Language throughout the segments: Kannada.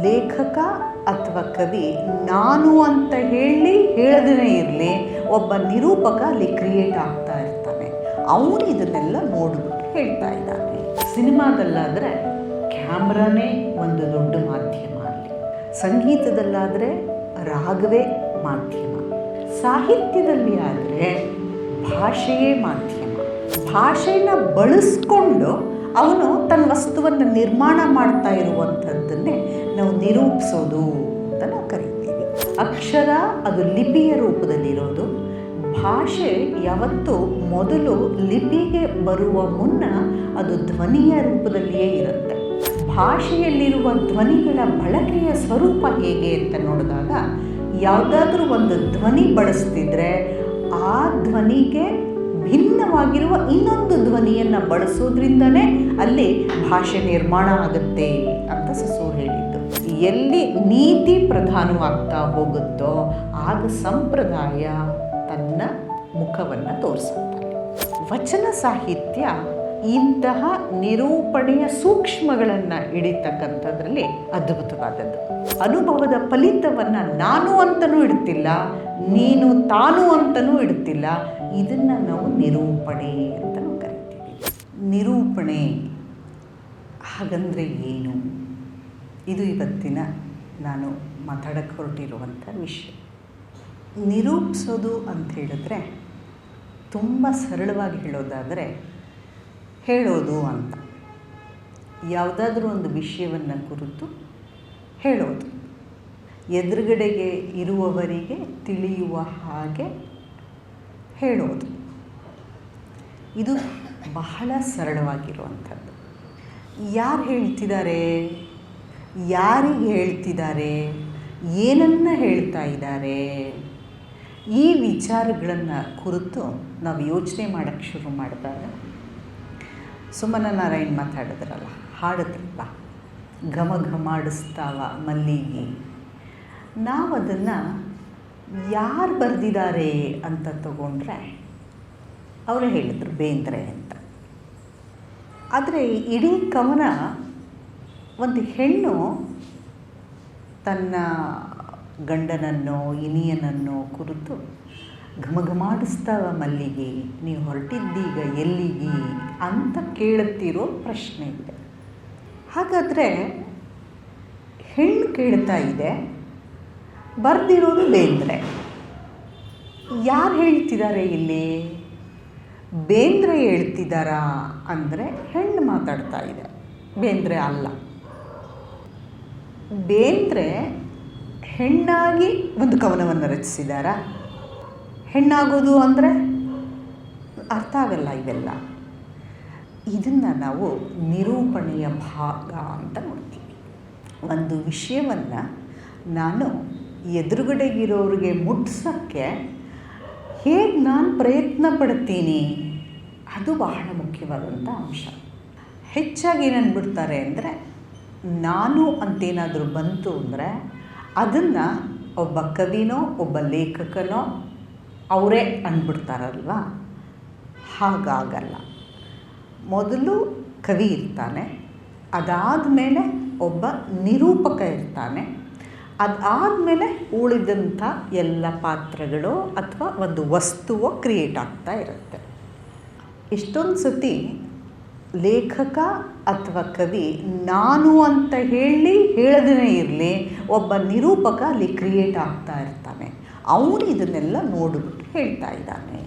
ಲೇಖಕ ಅಥವಾ ಕವಿ ನಾನು ಅಂತ ಹೇಳದೇ ಇರಲಿ, ಒಬ್ಬ ನಿರೂಪಕ ಅಲ್ಲಿ ಕ್ರಿಯೇಟ್ ಆಗ್ತಾ ಇರ್ತಾನೆ. ಅವನು ಇದನ್ನೆಲ್ಲ ನೋಡಿಬಿಟ್ಟು ಹೇಳ್ತಾ ಇದ್ದಾನೆ. ಸಿನಿಮಾದಲ್ಲಾದರೆ ಕ್ಯಾಮ್ರಾನೇ ಒಂದು ದೊಡ್ಡ ಮಾಧ್ಯಮ, ಅಲ್ಲಿ ಸಂಗೀತದಲ್ಲಾದರೆ ರಾಗವೇ ಮಾಧ್ಯಮ, ಸಾಹಿತ್ಯದಲ್ಲಿ ಆದರೆ ಭಾಷೆಯೇ ಮಾಧ್ಯಮ. ಭಾಷೆನ ಬಳಸ್ಕೊಂಡು ಅವನು ತನ್ನ ವಸ್ತುವನ್ನು ನಿರ್ಮಾಣ ಮಾಡ್ತಾ ಇರುವಂಥದ್ದನ್ನೇ ನಾವು ನಿರೂಪಿಸೋದು ಅಂತ ನಾವು ಕರಿತೀವಿ. ಅಕ್ಷರ ಅದು ಲಿಪಿಯ ರೂಪದಲ್ಲಿರೋದು. ಭಾಷೆ ಯಾವತ್ತೂ ಮೊದಲು ಲಿಪಿಗೆ ಬರುವ ಮುನ್ನ ಅದು ಧ್ವನಿಯ ರೂಪದಲ್ಲಿಯೇ ಇರುತ್ತೆ. ಭಾಷೆಯಲ್ಲಿರುವ ಧ್ವನಿಗಳ ಬಳಕೆಯ ಸ್ವರೂಪ ಹೇಗೆ ಅಂತ ನೋಡಿದಾಗ, ಯಾವುದಾದ್ರೂ ಒಂದು ಧ್ವನಿ ಬಳಸ್ತಿದ್ರೆ ಆ ಧ್ವನಿಗೆ ಭಿನ್ನವಾಗಿರುವ ಇನ್ನೊಂದು ಧ್ವನಿಯನ್ನು ಬಳಸೋದ್ರಿಂದನೇ ಅಲ್ಲಿ ಭಾಷೆ ನಿರ್ಮಾಣ ಆಗುತ್ತೆ ಅಂತ ಸಸೂರ್ ಹೇಳಿದ್ದು. ಎಲ್ಲಿ ನೀತಿ ಪ್ರಧಾನವಾಗ್ತಾ ಹೋಗುತ್ತೋ ಆಗ ಸಂಪ್ರದಾಯ ತನ್ನ ಮುಖವನ್ನು ತೋರಿಸುತ್ತೆ. ವಚನ ಸಾಹಿತ್ಯ ಇಂತಹ ನಿರೂಪಣೆಯ ಸೂಕ್ಷ್ಮಗಳನ್ನು ಹಿಡಿತಕ್ಕಂಥದ್ರಲ್ಲಿ ಅದ್ಭುತವಾದದ್ದು. ಅನುಭವದ ಫಲಿತವನ್ನು ನಾನು ಅಂತಲೂ ಇಡ್ತಿಲ್ಲ, ನೀನು ತಾನು ಅಂತಲೂ ಇಡ್ತಿಲ್ಲ. ಇದನ್ನು ನಾವು ನಿರೂಪಣೆ ಅಂತಲೂ ಕರಿತೀವಿ. ನಿರೂಪಣೆ ಹಾಗಂದರೆ ಏನು? ಇದು ಇವತ್ತಿನ ನಾನು ಮಾತಾಡಕ್ಕೆ ಹೊರಟಿರುವಂಥ ವಿಷಯ. ನಿರೂಪಿಸೋದು ಅಂತ ಹೇಳಿದ್ರೆ ತುಂಬ ಸರಳವಾಗಿ ಹೇಳೋದಾದರೆ ಹೇಳೋದು ಅಂತ. ಯಾವುದಾದ್ರೂ ಒಂದು ವಿಷಯವನ್ನು ಕುರಿತು ಹೇಳೋದು, ಎದುರುಗಡೆಗೆ ಇರುವವರಿಗೆ ತಿಳಿಯುವ ಹಾಗೆ ಹೇಳೋದು. ಇದು ಬಹಳ ಸರಳವಾಗಿರುವಂಥದ್ದು. ಯಾರು ಹೇಳ್ತಿದ್ದಾರೆ, ಯಾರಿಗೆ ಹೇಳ್ತಿದ್ದಾರೆ, ಏನನ್ನು ಹೇಳ್ತಾ ಇದ್ದಾರೆ, ಈ ವಿಚಾರಗಳನ್ನು ಕುರಿತು ನಾವು ಯೋಚನೆ ಮಾಡೋಕ್ಕೆ ಶುರು ಮಾಡಿದಾಗ, ಸುಮನ ನಾರಾಯಣ್ ಮಾತಾಡಿದ್ರಲ್ಲ, ಹಾಡಿದ್ರಲ್ಲ, ಘಮ ಘಮಾಡಿಸ್ತಾವ ಮಲ್ಲಿಗೆ, ನಾವು ಅದನ್ನು ಯಾರು ಬರೆದಿದ್ದಾರೆ ಅಂತ ತಗೊಂಡ್ರೆ ಅವರೇ ಹೇಳಿದರು ಬೇಂದ್ರೆ ಅಂತ. ಆದರೆ ಇಡೀ ಕವನ ಒಂದು ಹೆಣ್ಣು ತನ್ನ ಗಂಡನನ್ನೋ ಇನಿಯನನ್ನೋ ಕುರಿತು ಘಮಘಮಾಡಿಸ್ತಾವ ಮಲ್ಲಿಗೆ, ನೀವು ಹೊರಟಿದ್ದೀಗ ಎಲ್ಲಿಗೆ ಅಂತ ಕೇಳುತ್ತಿರೋ ಪ್ರಶ್ನೆ ಇದೆ. ಹಾಗಾದರೆ ಹೆಣ್ಣು ಕೇಳ್ತಾ ಇದೆ, ಬರೆದಿರೋದು ಬೇಂದ್ರೆ. ಯಾರು ಹೇಳ್ತಿದ್ದಾರೆ ಇಲ್ಲಿ? ಬೇಂದ್ರೆ ಹೇಳ್ತಿದ್ದಾರಾ ಅಂದರೆ ಹೆಣ್ಣು ಮಾತಾಡ್ತಾ ಇದೆ, ಬೇಂದ್ರೆ ಅಲ್ಲ. ಬೇಂದ್ರೆ ಹೆಣ್ಣಾಗಿ ಒಂದು ಕವನವನ್ನು ರಚಿಸಿದಾರಾ? ಹೆಣ್ಣಾಗೋದು ಅಂದರೆ ಅರ್ಥ ಆಗಲ್ಲ ಇವೆಲ್ಲ. ಇದನ್ನು ನಾವು ನಿರೂಪಣೆಯ ಭಾಗ ಅಂತ ನೋಡ್ತೀವಿ. ಒಂದು ವಿಷಯವನ್ನು ನಾನು ಎದುರುಗಡೆಗಿರೋರಿಗೆ ಮುಟ್ಸೋಕ್ಕೆ ಹೇಗೆ ನಾನು ಪ್ರಯತ್ನ ಪಡ್ತೀನಿ, ಅದು ಬಹಳ ಮುಖ್ಯವಾದಂಥ ಅಂಶ. ಹೆಚ್ಚಾಗಿ ಏನನ್ಬಿಡ್ತಾರೆ ಅಂದರೆ, ನಾನು ಅಂತೇನಾದರೂ ಬಂತು ಅಂದರೆ ಅದನ್ನು ಒಬ್ಬ ಕವಿನೋ ಒಬ್ಬ ಲೇಖಕನೋ ಅವರೇ ಅಂದ್ಬಿಡ್ತಾರಲ್ವ. ಹಾಗಾಗಲ್ಲ. ಮೊದಲು ಕವಿ ಇರ್ತಾನೆ, ಅದಾದಮೇಲೆ ಒಬ್ಬ ನಿರೂಪಕ ಇರ್ತಾನೆ, ಅದಾದಮೇಲೆ ಉಳಿದಂಥ ಎಲ್ಲ ಪಾತ್ರಗಳು ಅಥವಾ ಒಂದು ವಸ್ತುವೋ ಕ್ರಿಯೇಟ್ ಆಗ್ತಾ ಇರುತ್ತೆ. ಇಷ್ಟೊಂದು ಸತಿ ಲೇಖಕ ಅಥವಾ ಕವಿ ನಾನು ಅಂತ ಹೇಳದೇ ಇರಲಿ, ಒಬ್ಬ ನಿರೂಪಕ ಅಲ್ಲಿ ಕ್ರಿಯೇಟ್ ಆಗ್ತಾ ಇರ್ತಾನೆ. ಅವನು ಇದನ್ನೆಲ್ಲ ನೋಡಿಬಿಟ್ಟು ಹೇಳ್ತಾ ಇದ್ದಾನೆ.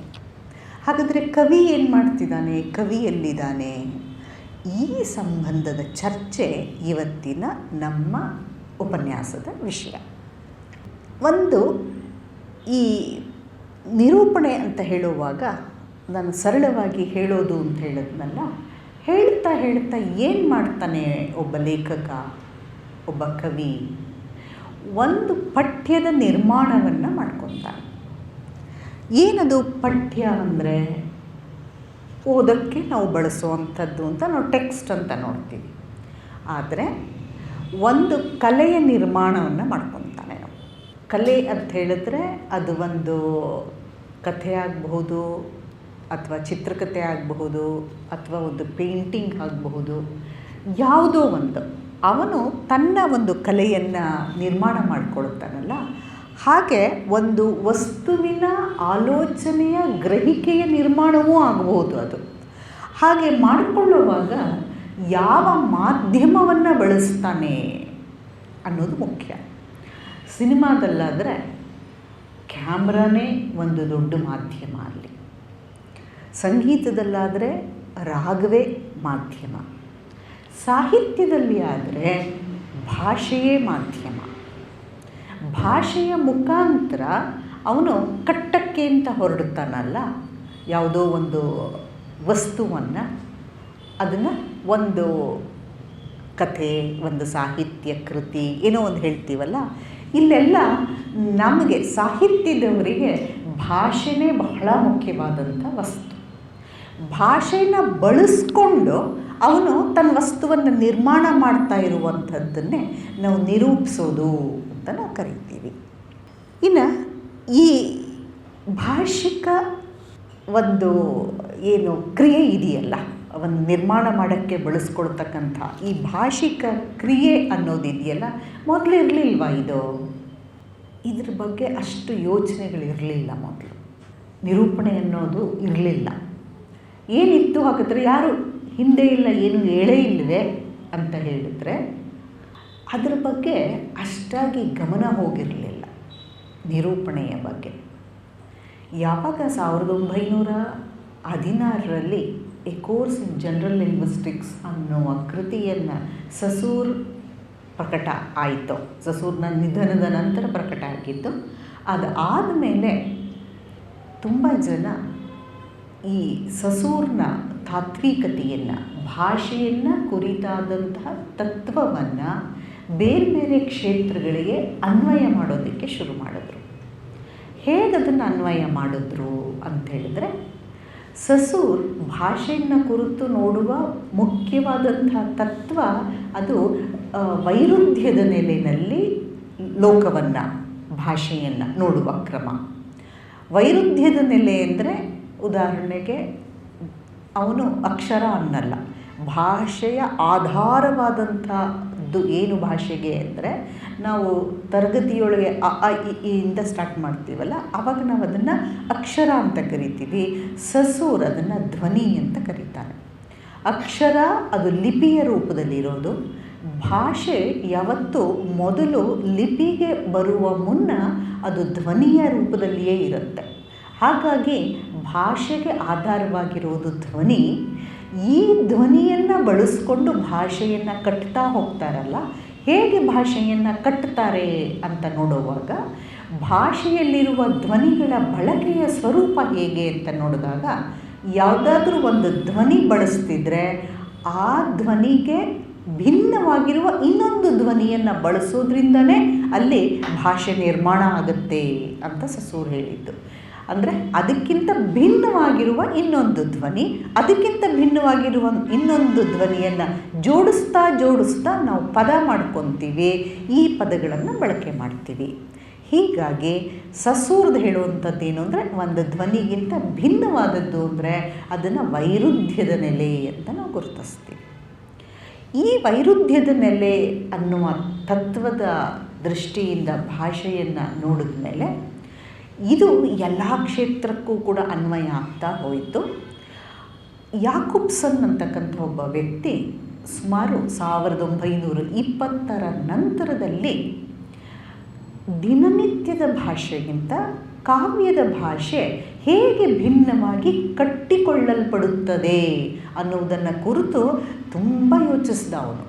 ಹಾಗಾದರೆ ಕವಿ ಏನು ಮಾಡ್ತಿದ್ದಾನೆ, ಕವಿ ಎಲ್ಲಿದ್ದಾನೆ? ಈ ಸಂಬಂಧದ ಚರ್ಚೆ ಇವತ್ತಿನ ನಮ್ಮ ಉಪನ್ಯಾಸದ ವಿಷಯ. ಒಂದು, ಈ ನಿರೂಪಣೆ ಅಂತ ಹೇಳುವಾಗ ನಾನು ಸರಳವಾಗಿ ಹೇಳೋದು ಅಂತ ಹೇಳಿದ್ನಲ್ಲ, ಹೇಳ್ತಾ ಹೇಳ್ತಾ ಏನು ಮಾಡ್ತಾನೆ ಒಬ್ಬ ಲೇಖಕ, ಒಬ್ಬ ಕವಿ? ಒಂದು ಪಠ್ಯದ ನಿರ್ಮಾಣವನ್ನು ಮಾಡ್ಕೊತಾನೆ. ಏನದು ಪಠ್ಯ ಅಂದರೆ? ಓದೋಕ್ಕೆ ನಾವು ಬಳಸುವಂಥದ್ದು ಅಂತ ನಾವು ಟೆಕ್ಸ್ಟ್ ಅಂತ ನೋಡ್ತೀವಿ. ಆದರೆ ಒಂದು ಕಲೆಯ ನಿರ್ಮಾಣವನ್ನು ಮಾಡ್ಕೊತಾನೆ ನಾವು. ಕಲೆ ಅಂತ ಹೇಳಿದ್ರೆ ಅದು ಒಂದು ಕಥೆ ಆಗಬಹುದು, ಅಥವಾ ಚಿತ್ರಕಥೆ ಆಗಬಹುದು, ಅಥವಾ ಒಂದು ಪೇಂಟಿಂಗ್ ಆಗಬಹುದು, ಯಾವುದೋ ಒಂದು ಅವನು ತನ್ನ ಒಂದು ಕಲೆಯನ್ನು ನಿರ್ಮಾಣ ಮಾಡಿಕೊಳ್ತಾನಲ್ಲ, ಹಾಗೆ ಒಂದು ವಸ್ತುವಿನ ಆಲೋಚನೆಯ ಗ್ರಹಿಕೆಯ ನಿರ್ಮಾಣವೂ ಆಗಬಹುದು. ಅದು ಹಾಗೆ ಮಾಡಿಕೊಳ್ಳುವಾಗ ಯಾವ ಮಾಧ್ಯಮವನ್ನು ಬಳಸ್ತಾನೆ ಅನ್ನೋದು ಮುಖ್ಯ. ಸಿನಿಮಾದಲ್ಲಾದರೆ ಕ್ಯಾಮ್ರಾನೇ ಒಂದು ದೊಡ್ಡ ಮಾಧ್ಯಮ, ಅಲ್ಲಿ ಸಂಗೀತದಲ್ಲಾದರೆ ರಾಗವೇ ಮಾಧ್ಯಮ, ಸಾಹಿತ್ಯದಲ್ಲಿ ಆದರೆ ಭಾಷೆಯೇ ಮಾಧ್ಯಮ. ಭಾಷೆಯ ಮುಖಾಂತರ ಅವನು ಕಟ್ಟಕ್ಕೆ ಅಂತ ಹೊರಡ್ತಾನಲ್ಲ ಯಾವುದೋ ಒಂದು ವಸ್ತುವನ್ನು, ಅದನ್ನು ಒಂದು ಕಥೆ, ಒಂದು ಸಾಹಿತ್ಯ ಕೃತಿ, ಏನೋ ಒಂದು ಹೇಳ್ತೀವಲ್ಲ, ಇಲ್ಲೆಲ್ಲ ನಮಗೆ ಸಾಹಿತ್ಯದವರಿಗೆ ಭಾಷೆನೇ ಬಹಳ ಮುಖ್ಯವಾದಂಥ ವಸ್ತು. ಭಾಷೆನ ಬಳಸ್ಕೊಂಡು ಅವನು ತನ್ನ ವಸ್ತುವನ್ನು ನಿರ್ಮಾಣ ಮಾಡ್ತಾ ಇರುವಂಥದ್ದನ್ನೇ ನಾವು ನಿರೂಪಿಸೋದು ಅಂತ ನಾವು ಕರಿತೀವಿ. ಇನ್ನು ಈ ಭಾಷಿಕ ಒಂದು ಏನು ಕ್ರಿಯೆ ಇದೆಯಲ್ಲ, ಒಂದು ನಿರ್ಮಾಣ ಮಾಡೋಕ್ಕೆ ಬಳಸ್ಕೊಳ್ತಕ್ಕಂಥ ಈ ಭಾಷಿಕ ಕ್ರಿಯೆ ಅನ್ನೋದಿದೆಯಲ್ಲ, ಮೊದಲು ಇರಲಿಲ್ವಾ ಇದ್ರ ಬಗ್ಗೆ ಅಷ್ಟು ಯೋಚನೆಗಳಿರಲಿಲ್ಲ. ಮೊದಲು ನಿರೂಪಣೆ ಅನ್ನೋದು ಇರಲಿಲ್ಲ. ಏನಿತ್ತು ಹಾಗಾದರೆ, ಯಾರು ಹಿಂದೆ ಇಲ್ಲ ಏನು ಹೇಳೇ ಇಲ್ಲವೇ ಅಂತ ಹೇಳಿದರೆ ಅದರ ಬಗ್ಗೆ ಅಷ್ಟಾಗಿ ಗಮನ ಹೋಗಿರಲಿಲ್ಲ ನಿರೂಪಣೆಯ ಬಗ್ಗೆ. ಯಾವಾಗ 1916ರಲ್ಲಿ a course in general linguistics ಅನ್ನುವ ಕೃತಿಯನ್ನು ಸಸೂರ್ ಪ್ರಕಟ ಆಯಿತು, ಸಸೂರ್ನ ನಿಧನದ ನಂತರ ಪ್ರಕಟ ಆಗಿತ್ತು. ಅದಾದ ಮೇಲೆ ತುಂಬ ಜನ ಈ ಸಸೂರ್ನ ತಾತ್ವಿಕತೆಯನ್ನು, ಭಾಷೆಯನ್ನು ಕುರಿತಾದಂತಹ ತತ್ವವನ್ನು ಬೇರೆ ಬೇರೆ ಕ್ಷೇತ್ರಗಳಿಗೆ ಅನ್ವಯ ಮಾಡೋದಕ್ಕೆ ಶುರು ಮಾಡಿದ್ರು. ಹೇಗದನ್ನು ಅನ್ವಯ ಮಾಡಿದ್ರು ಅಂಥೇಳಿದ್ರೆ, ಸಸೂರ್ ಭಾಷೆಯನ್ನು ಕುರಿತು ನೋಡುವ ಮುಖ್ಯವಾದಂಥ ತತ್ವ ಅದು ವೈರುಧ್ಯದ ನೆಲೆಯಲ್ಲಿ ಲೋಕವನ್ನು, ಭಾಷೆಯನ್ನು ನೋಡುವ ಕ್ರಮ. ವೈರುಧ್ಯದ ನೆಲೆ ಅಂದರೆ ಉದಾಹರಣೆಗೆ ಅವನು ಅಕ್ಷರ ಅನ್ನಲ್ಲ, ಭಾಷೆಯ ಆಧಾರವಾದಂಥದ್ದು ಏನು ಭಾಷೆಗೆ ಅಂದರೆ, ನಾವು ತರಗತಿಯೊಳಗೆ ಅ ಆ ಇ ಇಂದ ಸ್ಟಾರ್ಟ್ ಮಾಡ್ತೀವಲ್ಲ, ಆವಾಗ ನಾವು ಅದನ್ನು ಅಕ್ಷರ ಅಂತ ಕರಿತೀವಿ. ಸಸೂರ್ ಅದನ್ನು ಧ್ವನಿ ಅಂತ ಕರೀತಾರೆ. ಅಕ್ಷರ ಅದು ಲಿಪಿಯ ರೂಪದಲ್ಲಿರೋದು. ಭಾಷೆ ಯಾವತ್ತೂ ಮೊದಲು ಲಿಪಿಗೆ ಬರುವ ಮುನ್ನ ಅದು ಧ್ವನಿಯ ರೂಪದಲ್ಲಿಯೇ ಇರುತ್ತೆ. ಹಾಗಾಗಿ ಭಾಷೆಗೆ ಆಧಾರವಾಗಿರೋದು ಧ್ವನಿ. ಈ ಧ್ವನಿಯನ್ನು ಬಳಸ್ಕೊಂಡು ಭಾಷೆಯನ್ನು ಕಟ್ತಾ ಹೋಗ್ತಾರಲ್ಲ, ಹೇಗೆ ಭಾಷೆಯನ್ನು ಕಟ್ತಾರೆ ಅಂತ ನೋಡುವಾಗ ಭಾಷೆಯಲ್ಲಿರುವ ಧ್ವನಿಗಳ ಬಳಕೆಯ ಸ್ವರೂಪ ಹೇಗೆ ಅಂತ ನೋಡಿದಾಗ, ಯಾವುದಾದ್ರೂ ಒಂದು ಧ್ವನಿ ಬಳಸ್ತಿದ್ರೆ ಆ ಧ್ವನಿಗೆ ಭಿನ್ನವಾಗಿರುವ ಇನ್ನೊಂದು ಧ್ವನಿಯನ್ನು ಬಳಸೋದ್ರಿಂದನೇ ಅಲ್ಲಿ ಭಾಷೆ ನಿರ್ಮಾಣ ಆಗುತ್ತೆ ಅಂತ ಸಸೂರ್ ಹೇಳಿದ್ದು. ಅಂದರೆ ಅದಕ್ಕಿಂತ ಭಿನ್ನವಾಗಿರುವ ಇನ್ನೊಂದು ಧ್ವನಿ, ಅದಕ್ಕಿಂತ ಭಿನ್ನವಾಗಿರುವ ಇನ್ನೊಂದು ಧ್ವನಿಯನ್ನು ಜೋಡಿಸ್ತಾ ಜೋಡಿಸ್ತಾ ನಾವು ಪದ ಮಾಡ್ಕೊತೀವಿ, ಈ ಪದಗಳನ್ನು ಬಳಕೆ ಮಾಡ್ತೀವಿ. ಹೀಗಾಗಿ ಸಸೂರ್ದು ಹೇಳುವಂಥದ್ದು ಏನು ಅಂದರೆ, ಒಂದು ಧ್ವನಿಗಿಂತ ಭಿನ್ನವಾದದ್ದು ಅಂದರೆ ಅದನ್ನು ವೈರುಧ್ಯದ ನೆಲೆ ಅಂತ ನಾವು ಗುರುತಿಸ್ತೀವಿ. ಈ ವೈರುಧ್ಯದ ನೆಲೆ ಅನ್ನುವ ತತ್ವದ ದೃಷ್ಟಿಯಿಂದ ಭಾಷೆಯನ್ನು ನೋಡಿದ ಮೇಲೆ ಇದು ಎಲ್ಲ ಕ್ಷೇತ್ರಕ್ಕೂ ಕೂಡ ಅನ್ವಯ ಆಗ್ತಾ ಹೋಯಿತು. ಯಾಕೂಬ್ಸನ್ ಅಂತಕ್ಕಂಥ ಒಬ್ಬ ವ್ಯಕ್ತಿ ಸುಮಾರು 1920ರ ನಂತರದಲ್ಲಿ ದಿನನಿತ್ಯದ ಭಾಷೆಗಿಂತ ಕಾವ್ಯದ ಭಾಷೆ ಹೇಗೆ ಭಿನ್ನವಾಗಿ ಕಟ್ಟಿಕೊಳ್ಳಲ್ಪಡುತ್ತದೆ ಅನ್ನುವುದನ್ನು ಕುರಿತು ತುಂಬ ಯೋಚಿಸಿದ ಅವನು.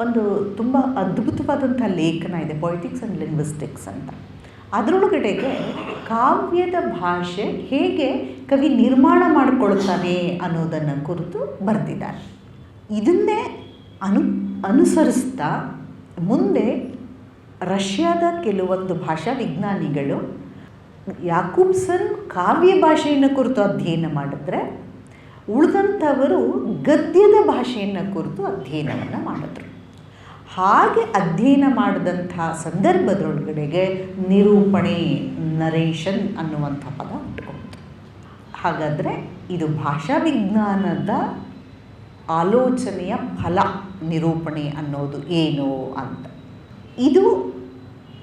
ಒಂದು ತುಂಬ ಅದ್ಭುತವಾದಂಥ ಲೇಖನ ಇದೆ, ಪೊಯಿಟಿಕ್ಸ್ ಆ್ಯಂಡ್ ಲಿಂಗ್ವಿಸ್ಟಿಕ್ಸ್ ಅಂತ. ಅದರೊಳಗಡೆಗೆ ಕಾವ್ಯದ ಭಾಷೆ ಹೇಗೆ ಕವಿ ನಿರ್ಮಾಣ ಮಾಡಿಕೊಳ್ತಾನೆ ಅನ್ನೋದನ್ನು ಕುರಿತು ಬರೆದಿದ್ದಾರೆ. ಇದನ್ನೇ ಅನುಸರಿಸ್ತಾ ಮುಂದೆ ರಷ್ಯಾದ ಕೆಲವೊಂದು ಭಾಷಾ ವಿಜ್ಞಾನಿಗಳು ಯಾಕೂಬ್ಸನ್ ಕಾವ್ಯ ಭಾಷೆಯನ್ನು ಕುರಿತು ಅಧ್ಯಯನ ಮಾಡಿದ್ರೆ, ಉಳಿದಂಥವರು ಗದ್ಯದ ಭಾಷೆಯನ್ನು ಕುರಿತು ಅಧ್ಯಯನವನ್ನು ಮಾಡಿದ್ರು. ಹಾಗೆ ಅಧ್ಯಯನ ಮಾಡಿದಂಥ ಸಂದರ್ಭದೊಳಗಡೆಗೆ ನಿರೂಪಣೆ, ನರೇಷನ್ ಅನ್ನುವಂಥ ಪದ ಹುಟ್ಟುಕೊಂಡಿತು. ಹಾಗಾದರೆ ಇದು ಭಾಷಾ ವಿಜ್ಞಾನದ ಆಲೋಚನೆಯ ಫಲ ನಿರೂಪಣೆ ಅನ್ನೋದು ಏನು ಅಂತ. ಇದು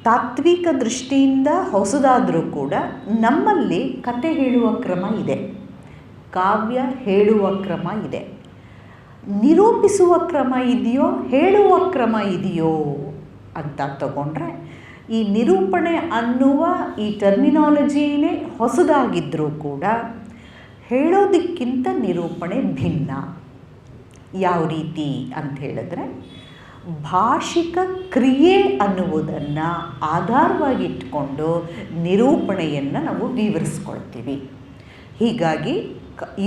ತಾತ್ವಿಕ ದೃಷ್ಟಿಯಿಂದ ಹೊಸದಾದರೂ ಕೂಡ ನಮ್ಮಲ್ಲಿ ಕತೆ ಹೇಳುವ ಕ್ರಮ ಇದೆ, ಕಾವ್ಯ ಹೇಳುವ ಕ್ರಮ ಇದೆ. ನಿರೂಪಿಸುವ ಕ್ರಮ ಇದೆಯೋ ಹೇಳುವ ಕ್ರಮ ಇದೆಯೋ ಅಂತ ತಗೊಂಡ್ರೆ ಈ ನಿರೂಪಣೆ ಅನ್ನುವ ಈ ಟರ್ಮಿನಾಲಜಿನೇ ಹೊಸದಾಗಿದ್ದರೂ ಕೂಡ ಹೇಳೋದಕ್ಕಿಂತ ನಿರೂಪಣೆ ಭಿನ್ನ. ಯಾವ ರೀತಿ ಅಂತ ಹೇಳಿದ್ರೆ, ಭಾಷಿಕ ಕ್ರಿಯೆ ಅನ್ನುವುದನ್ನು ಆಧಾರವಾಗಿಟ್ಕೊಂಡು ನಿರೂಪಣೆಯನ್ನು ನಾವು ವಿವರಿಸ್ಕೊಳ್ತೀವಿ. ಹೀಗಾಗಿ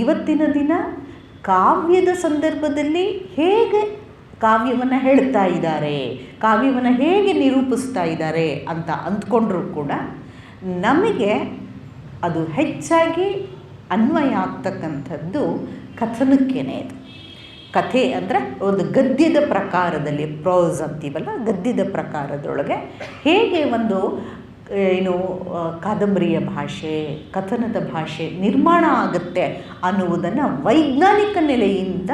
ಇವತ್ತಿನ ದಿನ ಕಾವ್ಯದ ಸಂದರ್ಭದಲ್ಲಿ ಹೇಗೆ ಕಾವ್ಯವನ್ನು ಹೇಳ್ತಾ ಇದ್ದಾರೆ, ಕಾವ್ಯವನ್ನು ಹೇಗೆ ನಿರೂಪಿಸ್ತಾ ಇದ್ದಾರೆ ಅಂತ ಅಂದ್ಕೊಂಡ್ರೂ ಕೂಡ ನಮಗೆ ಅದು ಹೆಚ್ಚಾಗಿ ಅನ್ವಯ ಆಗ್ತಕ್ಕಂಥದ್ದು ಕಥನಕ್ಕೇನೆ. ಇದು ಕಥೆ ಅಂದರೆ ಒಂದು ಗದ್ಯದ ಪ್ರಕಾರದಲ್ಲಿ, ಪ್ರೋಸ್ ಅಂತೀವಲ್ಲ, ಗದ್ಯದ ಪ್ರಕಾರದೊಳಗೆ ಹೇಗೆ ಒಂದು ಕಾದಂಬರಿಯ ಭಾಷೆ, ಕಥನದ ಭಾಷೆ ನಿರ್ಮಾಣ ಆಗುತ್ತೆ ಅನ್ನುವುದನ್ನು ವೈಜ್ಞಾನಿಕ ನೆಲೆಯಿಂದ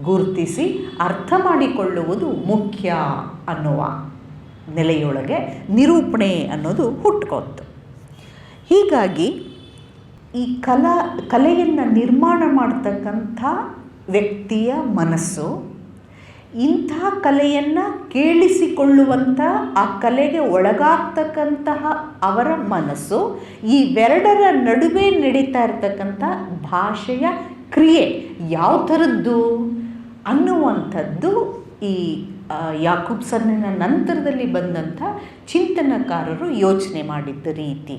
ಗುರುತಿಸಿ ಅರ್ಥ ಮಾಡಿಕೊಳ್ಳುವುದು ಮುಖ್ಯ ಅನ್ನುವ ನೆಲೆಯೊಳಗೆ ನಿರೂಪಣೆ ಅನ್ನೋದು ಹುಟ್ಕೊತ್ತು. ಹೀಗಾಗಿ ಈ ಕಲೆಯನ್ನು ನಿರ್ಮಾಣ ಮಾಡ್ತಕ್ಕಂಥ ವ್ಯಕ್ತಿಯ ಮನಸ್ಸು, ಇಂಥ ಕಲೆಯನ್ನು ಕೇಳಿಸಿಕೊಳ್ಳುವಂಥ, ಆ ಕಲೆಗೆ ಒಳಗಾಗ್ತಕ್ಕಂತಹ ಅವರ ಮನಸ್ಸು, ಇವೆರಡರ ನಡುವೆ ನಡೀತಾ ಇರ್ತಕ್ಕಂಥ ಭಾಷೆಯ ಕ್ರಿಯೆ ಯಾವ ಥರದ್ದು ಅನ್ನುವಂಥದ್ದು ಈ ಯಾಕೂಬ್ಸನ್ನ ನಂತರದಲ್ಲಿ ಬಂದಂಥ ಚಿಂತನಕಾರರು ಯೋಚನೆ ಮಾಡಿದ್ದ ರೀತಿ.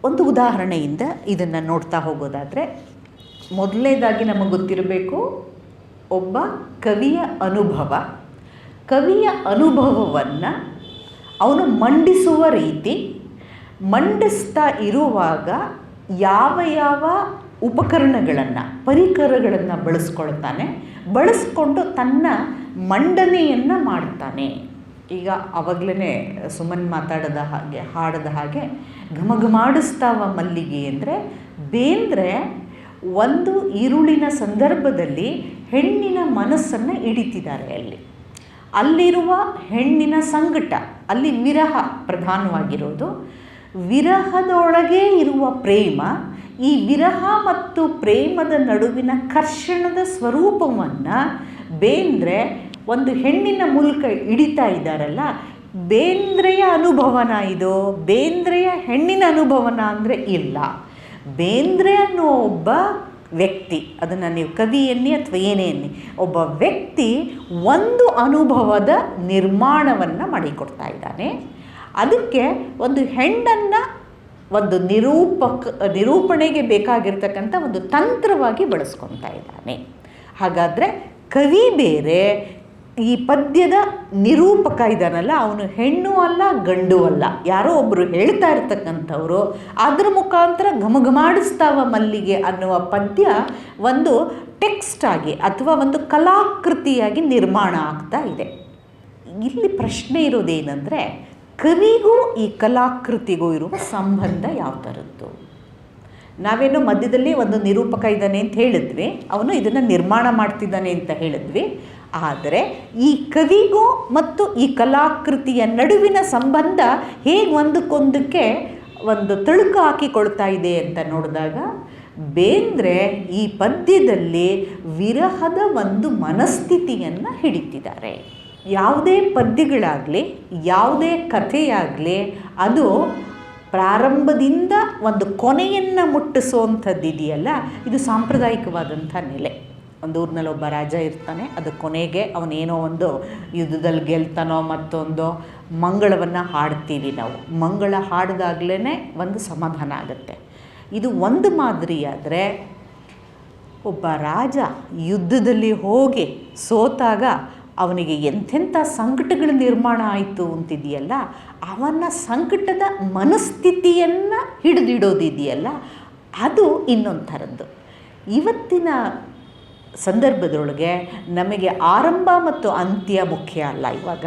ಒಂದು ಉದಾಹರಣೆಯಿಂದ ಇದನ್ನು ನೋಡ್ತಾ ಹೋಗೋದಾದರೆ, ಮೊದಲನೇದಾಗಿ ನಮಗೆ ಗೊತ್ತಿರಬೇಕು ಒಬ್ಬ ಕವಿಯ ಅನುಭವ. ಕವಿಯ ಅನುಭವವನ್ನು ಅವನು ಮಂಡಿಸುವ ರೀತಿ, ಮಂಡಿಸ್ತಾ ಇರುವಾಗ ಯಾವ ಯಾವ ಉಪಕರಣಗಳನ್ನು, ಪರಿಕರಗಳನ್ನು ಬಳಸ್ಕೊಂಡು ತನ್ನ ಮಂಡನೆಯನ್ನು ಮಾಡ್ತಾನೆ. ಈಗ ಆವಾಗಲೇ ಸುಮನ್ ಹಾಡದ ಹಾಗೆ ಘಮಘಮಾಡಿಸ್ತಾವ ಮಲ್ಲಿಗೆ ಅಂದರೆ, ಬೇಂದ್ರೆ ಒಂದು ಈರುಳಿನ ಸಂದರ್ಭದಲ್ಲಿ ಹೆಣ್ಣಿನ ಮನಸ್ಸನ್ನು ಹಿಡಿತಿದ್ದಾರೆ. ಅಲ್ಲಿರುವ ಹೆಣ್ಣಿನ ಸಂಕಟ, ಅಲ್ಲಿ ವಿರಹ ಪ್ರಧಾನವಾಗಿರೋದು. ವಿರಹದೊಳಗೆ ಇರುವ ಪ್ರೇಮ, ಈ ವಿರಹ ಮತ್ತು ಪ್ರೇಮದ ನಡುವಿನ ಕರ್ಷಣದ ಸ್ವರೂಪವನ್ನು ಬೇಂದ್ರೆ ಒಂದು ಹೆಣ್ಣಿನ ಮೂಲಕ ಹಿಡಿತಾ ಇದ್ದಾರಲ್ಲ. ಬೇಂದ್ರೆಯ ಅನುಭವನ ಇದು? ಬೇಂದ್ರೆಯ ಹೆಣ್ಣಿನ ಅನುಭವನ ಅಂದರೆ ಇಲ್ಲ. ಬೇಂದ್ರೆ ಅನ್ನೋ ಒಬ್ಬ ವ್ಯಕ್ತಿ, ಅದನ್ನು ನೀವು ಕವಿ ಎನ್ನಿ ಅಥವಾ ಏನೇ ಎನ್ನಿ, ಒಬ್ಬ ವ್ಯಕ್ತಿ ಒಂದು ಅನುಭವದ ನಿರ್ಮಾಣವನ್ನು ಮಾಡಿಕೊಡ್ತಾ ಇದ್ದಾನೆ. ಅದಕ್ಕೆ ಒಂದು ಹೆಣ್ಣನ್ನು ಒಂದು ನಿರೂಪಣೆಗೆ ಬೇಕಾಗಿರ್ತಕ್ಕಂಥ ಒಂದು ತಂತ್ರವಾಗಿ ಬಳಸ್ಕೊತಾ ಇದ್ದಾನೆ. ಹಾಗಾದರೆ ಕವಿ ಬೇರೆ, ಈ ಪದ್ಯದ ನಿರೂಪಕ ಇದ್ದಾನಲ್ಲ, ಅವನು ಹೆಣ್ಣು ಅಲ್ಲ ಗಂಡು ಅಲ್ಲ, ಯಾರೋ ಒಬ್ಬರು ಹೇಳ್ತಾ ಇರ್ತಕ್ಕಂಥವ್ರು. ಅದರ ಮುಖಾಂತರ ಘಮಘಮಾಡಿಸ್ತಾವ ಮಲ್ಲಿಗೆ ಅನ್ನುವ ಪದ್ಯ ಒಂದು ಟೆಕ್ಸ್ಟ್ ಆಗಿ ಅಥವಾ ಒಂದು ಕಲಾಕೃತಿಯಾಗಿ ನಿರ್ಮಾಣ ಆಗ್ತಾ ಇದೆ. ಇಲ್ಲಿ ಪ್ರಶ್ನೆ ಇರೋದೇನೆಂದರೆ, ಕವಿಗೂ ಈ ಕಲಾಕೃತಿಗೂ ಇರುವ ಸಂಬಂಧ ಯಾವ ಥರದ್ದು? ನಾವೇನೋ ಮಧ್ಯದಲ್ಲಿ ಒಂದು ನಿರೂಪಕ ಇದ್ದಾನೆ ಅಂತ ಹೇಳಿದ್ವಿ, ಅವನು ಇದನ್ನು ನಿರ್ಮಾಣ ಮಾಡ್ತಿದ್ದಾನೆ ಅಂತ ಹೇಳಿದ್ವಿ. ಆದರೆ ಈ ಕವಿಗೂ ಮತ್ತು ಈ ಕಲಾಕೃತಿಯ ನಡುವಿನ ಸಂಬಂಧ ಹೇಗೆ ಒಂದಕ್ಕೊಂದಕ್ಕೆ ಒಂದು ತಳುಕು ಹಾಕಿಕೊಳ್ತಾ ಇದೆ ಅಂತ ನೋಡಿದಾಗ, ಬೇಂದ್ರೆ ಈ ಪದ್ಯದಲ್ಲಿ ವಿರಹದ ಒಂದು ಮನಸ್ಥಿತಿಯನ್ನು ಹಿಡಿತಿದ್ದಾರೆ. ಯಾವುದೇ ಪದ್ಯಗಳಾಗಲಿ, ಯಾವುದೇ ಕಥೆಯಾಗಲಿ, ಅದು ಪ್ರಾರಂಭದಿಂದ ಒಂದು ಕೊನೆಯನ್ನು ಮುಟ್ಟಿಸುವಂಥದ್ದು ಇದೆಯಲ್ಲ, ಇದು ಸಾಂಪ್ರದಾಯಿಕವಾದಂಥ ನೆಲೆ. ಒಂದು ಊರಿನಲ್ಲಿ ಒಬ್ಬ ರಾಜ ಇರ್ತಾನೆ, ಅದು ಕೊನೆಗೆ ಅವನೇನೋ ಒಂದು ಯುದ್ಧದಲ್ಲಿ ಗೆಲ್ತಾನೋ ಮತ್ತೊಂದು ಮಂಗಳವನ್ನು ಹಾಡ್ತೀವಿ ನಾವು. ಮಂಗಳ ಹಾಡಿದಾಗಲೇ ಒಂದು ಸಮಾಧಾನ ಆಗುತ್ತೆ. ಇದು ಒಂದು ಮಾದರಿಯಾದರೆ, ಒಬ್ಬ ರಾಜ ಯುದ್ಧದಲ್ಲಿ ಹೋಗಿ ಸೋತಾಗ ಅವನಿಗೆ ಎಂಥೆಂಥ ಸಂಕಟಗಳ ನಿರ್ಮಾಣ ಆಯಿತು ಅಂತಿದೆಯಲ್ಲ, ಅವನ ಸಂಕಟದ ಮನಸ್ಥಿತಿಯನ್ನು ಹಿಡಿದಿಡೋದಿದೆಯಲ್ಲ, ಅದು ಇನ್ನೊಂದು ಥರದ್ದು. ಇವತ್ತಿನ ಸಂದರ್ಭದೊಳಗೆ ನಮಗೆ ಆರಂಭ ಮತ್ತು ಅಂತ್ಯ ಮುಖ್ಯ ಅಲ್ಲ. ಇವಾಗ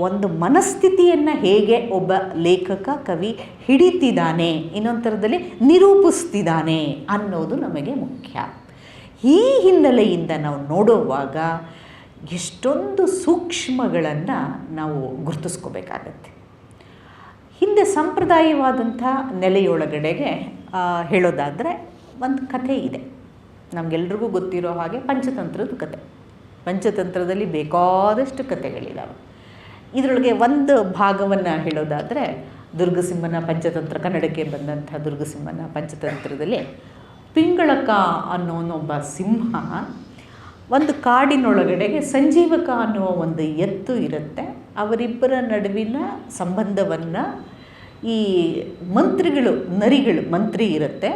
ಒಂದು ಮನಸ್ಥಿತಿಯನ್ನು ಹೇಗೆ ಒಬ್ಬ ಲೇಖಕ ಕವಿ ಹಿಡಿತಿದ್ದಾನೆ, ಇನ್ನೊಂದು ಥರದಲ್ಲಿ ನಿರೂಪಿಸ್ತಿದ್ದಾನೆ ಅನ್ನೋದು ನಮಗೆ ಮುಖ್ಯ. ಈ ಹಿನ್ನೆಲೆಯಿಂದ ನಾವು ನೋಡುವಾಗ ಎಷ್ಟೊಂದು ಸೂಕ್ಷ್ಮಗಳನ್ನು ನಾವು ಗುರುತಿಸ್ಕೋಬೇಕಾಗತ್ತೆ. ಹಿಂದೆ ಸಂಪ್ರದಾಯವಾದಂಥ ನೆಲೆಯೊಳಗಡೆಗೆ ಹೇಳೋದಾದರೆ ಒಂದು ಕಥೆ ಇದೆ. ನಮಗೆಲ್ರಿಗೂ ಗೊತ್ತಿರೋ ಹಾಗೆ ಪಂಚತಂತ್ರದ ಕತೆ. ಪಂಚತಂತ್ರದಲ್ಲಿ ಬೇಕಾದಷ್ಟು ಕಥೆಗಳಿದ್ದಾವೆ. ಇದರೊಳಗೆ ಒಂದು ಭಾಗವನ್ನು ಹೇಳೋದಾದರೆ ದುರ್ಗಸಿಂಹನ ಪಂಚತಂತ್ರ, ಕನ್ನಡಕ್ಕೆ ಬಂದಂಥ ದುರ್ಗಸಿಂಹನ ಪಂಚತಂತ್ರದಲ್ಲಿ ಪಿಂಗಳಕ ಅನ್ನೋನೊಬ್ಬ ಸಿಂಹ ಒಂದು ಕಾಡಿನೊಳಗಡೆಗೆ ಸಂಜೀವಕ ಅನ್ನುವ ಒಂದು ಎತ್ತು ಇರುತ್ತೆ. ಅವರಿಬ್ಬರ ನಡುವಿನ ಸಂಬಂಧವನ್ನು ಈ ಮಂತ್ರಿಗಳು, ನರಿಗಳು, ಮಂತ್ರಿ ಇರುತ್ತೆ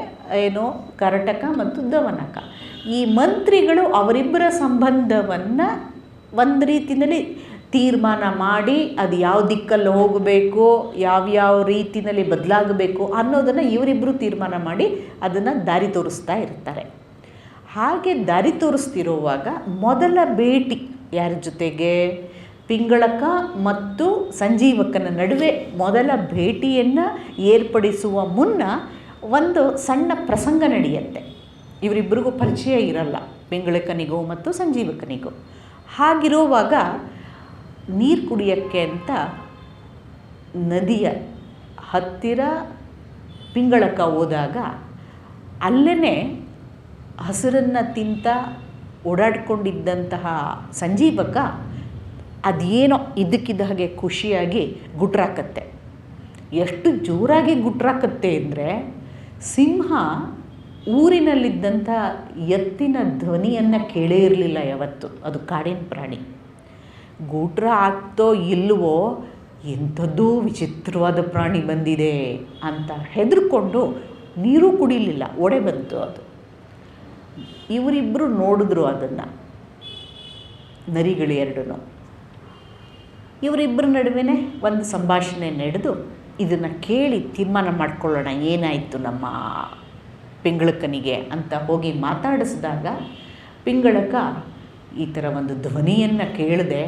ಏನೋ ಕರಟಕ ಮತ್ತು ದವನಕ. ಈ ಮಂತ್ರಿಗಳು ಅವರಿಬ್ಬರ ಸಂಬಂಧವನ್ನು ಒಂದು ರೀತಿಯಲ್ಲಿ ತೀರ್ಮಾನ ಮಾಡಿ ಅದು ಯಾವ ದಿಕ್ಕಲ್ಲಿ ಹೋಗಬೇಕು, ಯಾವ್ಯಾವ ರೀತಿಯಲ್ಲಿ ಬದಲಾಗಬೇಕು ಅನ್ನೋದನ್ನು ಇವರಿಬ್ಬರು ತೀರ್ಮಾನ ಮಾಡಿ ಅದನ್ನು ದಾರಿ ತೋರಿಸ್ತಾ ಇರ್ತಾರೆ. ಹಾಗೆ ದಾರಿ ತೋರಿಸ್ತಿರುವಾಗ ಮೊದಲ ಭೇಟಿ ಯಾರ ಜೊತೆಗೆ, ಪಿಂಗಳಕ ಮತ್ತು ಸಂಜೀವಕನ ನಡುವೆ ಮೊದಲ ಭೇಟಿಯನ್ನು ಏರ್ಪಡಿಸುವ ಮುನ್ನ ಒಂದು ಸಣ್ಣ ಪ್ರಸಂಗ ನಡೆಯುತ್ತೆ. ಇವರಿಬ್ಬರಿಗೂ ಪರಿಚಯ ಇರಲ್ಲ, ಪಿಂಗಳಕನಿಗೂ ಮತ್ತು ಸಂಜೀವಕನಿಗೂ. ಹಾಗಿರುವಾಗ ನೀರು ಕುಡಿಯೋಕ್ಕೆ ಅಂತ ನದಿಯ ಹತ್ತಿರ ಪಿಂಗಳಕ ಹೋದಾಗ ಅಲ್ಲೇ ಹಸಿರನ್ನು ತಿಂತ ಓಡಾಡ್ಕೊಂಡಿದ್ದಂತಹ ಸಂಜೀವಕ ಅದೇನೋ ಇದ್ದಕ್ಕಿದ್ದ ಹಾಗೆ ಖುಷಿಯಾಗಿ ಗುಟ್ರಾಕತ್ತೆ. ಎಷ್ಟು ಜೋರಾಗಿ ಗುಟ್ರಾಕತ್ತೆ ಅಂದರೆ ಸಿಂಹ ಊರಿನಲ್ಲಿದ್ದಂಥ ಎತ್ತಿನ ಧ್ವನಿಯನ್ನು ಕೇಳೇ ಇರಲಿಲ್ಲ ಯಾವತ್ತು. ಅದು ಕಾಡಿನ ಪ್ರಾಣಿ. ಗೂಟ್ರ ಆಗ್ತೋ ಇಲ್ವೋ, ಎಂಥದ್ದೂ ವಿಚಿತ್ರವಾದ ಪ್ರಾಣಿ ಬಂದಿದೆ ಅಂತ ಹೆದರ್ಕೊಂಡು ನೀರು ಕುಡಿಲಿಲ್ಲ, ಒಡೆ ಬಂತು ಅದು. ಇವರಿಬ್ಬರು ನೋಡಿದ್ರು ಅದನ್ನು, ನರಿಗಳು ಎರಡೂ. ಇವರಿಬ್ಬರ ನಡುವೆ ಒಂದು ಸಂಭಾಷಣೆ ನಡೆದು ಇದನ್ನು ಕೇಳಿ ತೀರ್ಮಾನ ಮಾಡ್ಕೊಳ್ಳೋಣ ಏನಾಯಿತು ನಮ್ಮ ಪಿಂಗಳಕನಿಗೆ ಅಂತ ಹೋಗಿ ಮಾತಾಡಿಸಿದಾಗ ಪಿಂಗಳಕ ಈ ಥರ ಒಂದು ಧ್ವನಿಯನ್ನು ಕೇಳಿದೆ,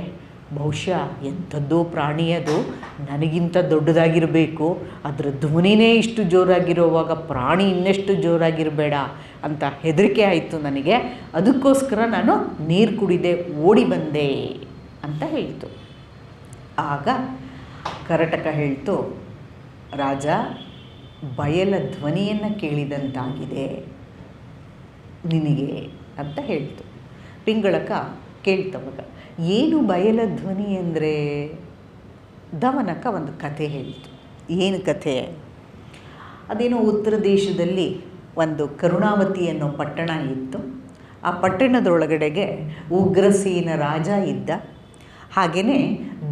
ಬಹುಶಃ ಎಂಥದ್ದೋ ಪ್ರಾಣಿಯದು, ನನಗಿಂತ ದೊಡ್ಡದಾಗಿರಬೇಕು, ಅದರ ಧ್ವನಿನೇ ಇಷ್ಟು ಜೋರಾಗಿರುವಾಗ ಪ್ರಾಣಿ ಇನ್ನೆಷ್ಟು ಜೋರಾಗಿರಬೇಡ ಅಂತ ಹೆದರಿಕೆ ಆಯಿತು ನನಗೆ. ಅದಕ್ಕೋಸ್ಕರ ನಾನು ನೀರು ಕುಡಿದೆ, ಓಡಿ ಬಂದೆ ಅಂತ ಹೇಳ್ತು. ಆಗ ಕರಟಕ ಹೇಳ್ತು, ರಾಜ, ಬಯಲ ಧ್ವನಿಯನ್ನು ಕೇಳಿದಂತಾಗಿದೆ ನಿನಗೆ ಅಂತ ಹೇಳ್ತು. ಪಿಂಗಳಕ ಕೇಳ್ತವಾಗ, ಏನು ಬಯಲ ಧ್ವನಿ ಅಂದರೆ? ದವನಕ ಒಂದು ಕಥೆ ಹೇಳಿತು. ಏನು ಕಥೆ? ಅದೇನೋ ಉತ್ತರ ದೇಶದಲ್ಲಿ ಒಂದು ಕರುಣಾವತಿ ಅನ್ನೋ ಪಟ್ಟಣ ಇತ್ತು. ಆ ಪಟ್ಟಣದೊಳಗಡೆಗೆ ಉಗ್ರಸೇನ ರಾಜ ಇದ್ದ. ಹಾಗೆಯೇ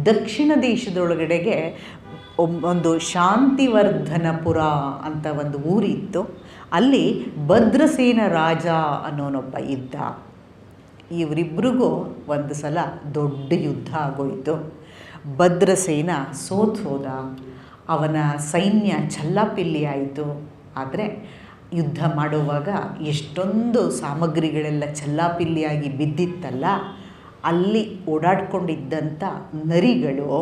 ದಕ್ಷಿಣ ದೇಶದೊಳಗಡೆಗೆ ಒಂದು ಶಾಂತಿವರ್ಧನಪುರ ಅಂತ ಒಂದು ಊರಿತ್ತು. ಅಲ್ಲಿ ಭದ್ರಸೇನ ರಾಜ ಅನ್ನೋನೊಬ್ಬ ಇದ್ದ. ಇವರಿಬ್ಬರಿಗೂ ಒಂದು ಸಲ ದೊಡ್ಡ ಯುದ್ಧ ಆಗೋಯಿತು. ಭದ್ರಸೇನ ಸೋತು ಹೋದ. ಅವನ ಸೈನ್ಯ ಚಲ್ಲಾಪಿಲ್ಲಿ ಆಯಿತು. ಆದರೆ ಯುದ್ಧ ಮಾಡುವಾಗ ಎಷ್ಟೊಂದು ಸಾಮಗ್ರಿಗಳೆಲ್ಲ ಚಲ್ಲಾಪಿಲ್ಲಿಯಾಗಿ ಬಿದ್ದಿತ್ತಲ್ಲ, ಅಲ್ಲಿ ಓಡಾಡ್ಕೊಂಡಿದ್ದಂಥ ನರಿಗಳು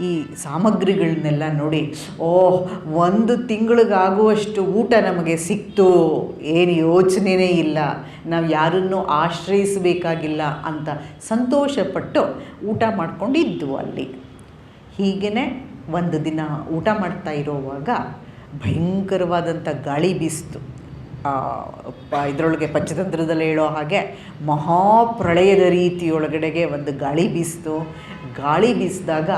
ಈ ಸಾಮಗ್ರಿಗಳನ್ನೆಲ್ಲ ನೋಡಿ, ಓಹ್, 1 ತಿಂಗಳಿಗಾಗುವಷ್ಟು ಊಟ ನಮಗೆ ಸಿಕ್ತು, ಏನು ಯೋಚನೆಯೇ ಇಲ್ಲ, ನಾವು ಯಾರನ್ನೂ ಆಶ್ರಯಿಸಬೇಕಾಗಿಲ್ಲ ಅಂತ ಸಂತೋಷಪಟ್ಟು ಊಟ ಮಾಡ್ಕೊಂಡಿದ್ವು ಅಲ್ಲಿ. ಹೀಗೇ ಒಂದು ದಿನ ಊಟ ಮಾಡ್ತಾ ಇರೋವಾಗ ಭಯಂಕರವಾದಂಥ ಗಾಳಿ ಬೀಸ್ತು. ಇದರೊಳಗೆ ಪಂಚತಂತ್ರದಲ್ಲಿ ಹೇಳೋ ಹಾಗೆ ಮಹಾಪ್ರಳಯದ ರೀತಿಯೊಳಗಡೆಗೆ ಒಂದು ಗಾಳಿ ಬೀಸ್ತು. ಗಾಳಿ ಬೀಸಿದಾಗ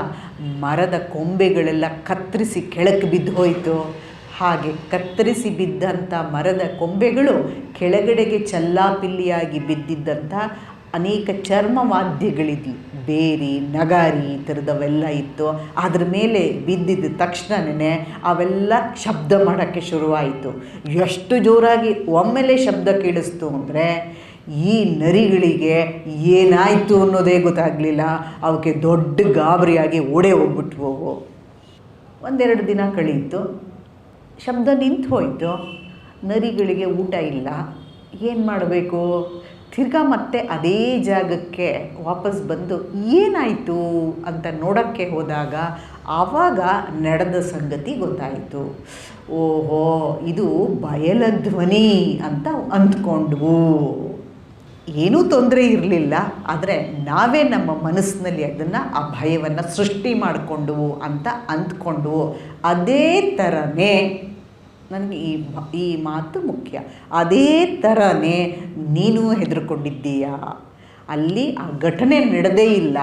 ಮರದ ಕೊಂಬೆಗಳೆಲ್ಲ ಕತ್ತರಿಸಿ ಕೆಳಕ್ಕೆ ಬಿದ್ದು ಹೋಯಿತು. ಹಾಗೆ ಕತ್ತರಿಸಿ ಬಿದ್ದಂಥ ಮರದ ಕೊಂಬೆಗಳು ಕೆಳಗಡೆಗೆ ಚಲ್ಲಾಪಿಲ್ಲಿಯಾಗಿ ಬಿದ್ದಿದ್ದಂಥ ಅನೇಕ ಚರ್ಮವಾದ್ಯಗಳಿದ್ವು, ಬೇರಿ, ನಗಾರಿ ಈ ಥರದವೆಲ್ಲ ಇತ್ತು. ಅದ್ರ ಮೇಲೆ ಬಿದ್ದಿದ್ದ ತಕ್ಷಣವೇ ಅವೆಲ್ಲ ಶಬ್ದ ಮಾಡೋಕ್ಕೆ ಶುರುವಾಯಿತು. ಎಷ್ಟು ಜೋರಾಗಿ ಒಮ್ಮೆಲೆ ಶಬ್ದ ಕೇಳಿಸ್ತು ಅಂದರೆ ಈ ನರಿಗಳಿಗೆ ಏನಾಯಿತು ಅನ್ನೋದೇ ಗೊತ್ತಾಗಲಿಲ್ಲ. ಅವಕ್ಕೆ ದೊಡ್ಡ ಗಾಬರಿಯಾಗಿ ಓಡೇ ಹೋಗ್ಬಿಟ್ವು. 1-2 ದಿನ ಕಳೀತು, ಶಬ್ದ ನಿಂತು ಹೋಯಿತು. ನರಿಗಳಿಗೆ ಊಟ ಇಲ್ಲ, ಏನು ಮಾಡಬೇಕು? ತಿರ್ಗಾ ಮತ್ತೆ ಅದೇ ಜಾಗಕ್ಕೆ ವಾಪಸ್ ಬಂದು ಏನಾಯಿತು ಅಂತ ನೋಡೋಕ್ಕೆ ಹೋದಾಗ ಆವಾಗ ನಡೆದ ಸಂಗತಿ ಗೊತ್ತಾಯಿತು. ಓಹೋ, ಇದು ಬಯಲ ಧ್ವನಿ ಅಂತ ಅಂದ್ಕೊಂಡ್ವು. ಏನೂ ತೊಂದರೆ ಇರಲಿಲ್ಲ, ಆದರೆ ನಾವೇ ನಮ್ಮ ಮನಸ್ಸಿನಲ್ಲಿ ಅದನ್ನು ಆ ಭಯವನ್ನು ಸೃಷ್ಟಿ ಮಾಡಿಕೊಂಡುವು ಅಂತ ಅಂದ್ಕೊಂಡುವು. ಅದೇ ಥರನೇ ನನಗೆ ಈ ಮಾತು ಮುಖ್ಯ. ಅದೇ ಥರನೇ ನೀನು ಹೆದರ್ಕೊಂಡಿದ್ದೀಯಾ. ಅಲ್ಲಿ ಆ ಘಟನೆ ನಡೆದೇ ಇಲ್ಲ,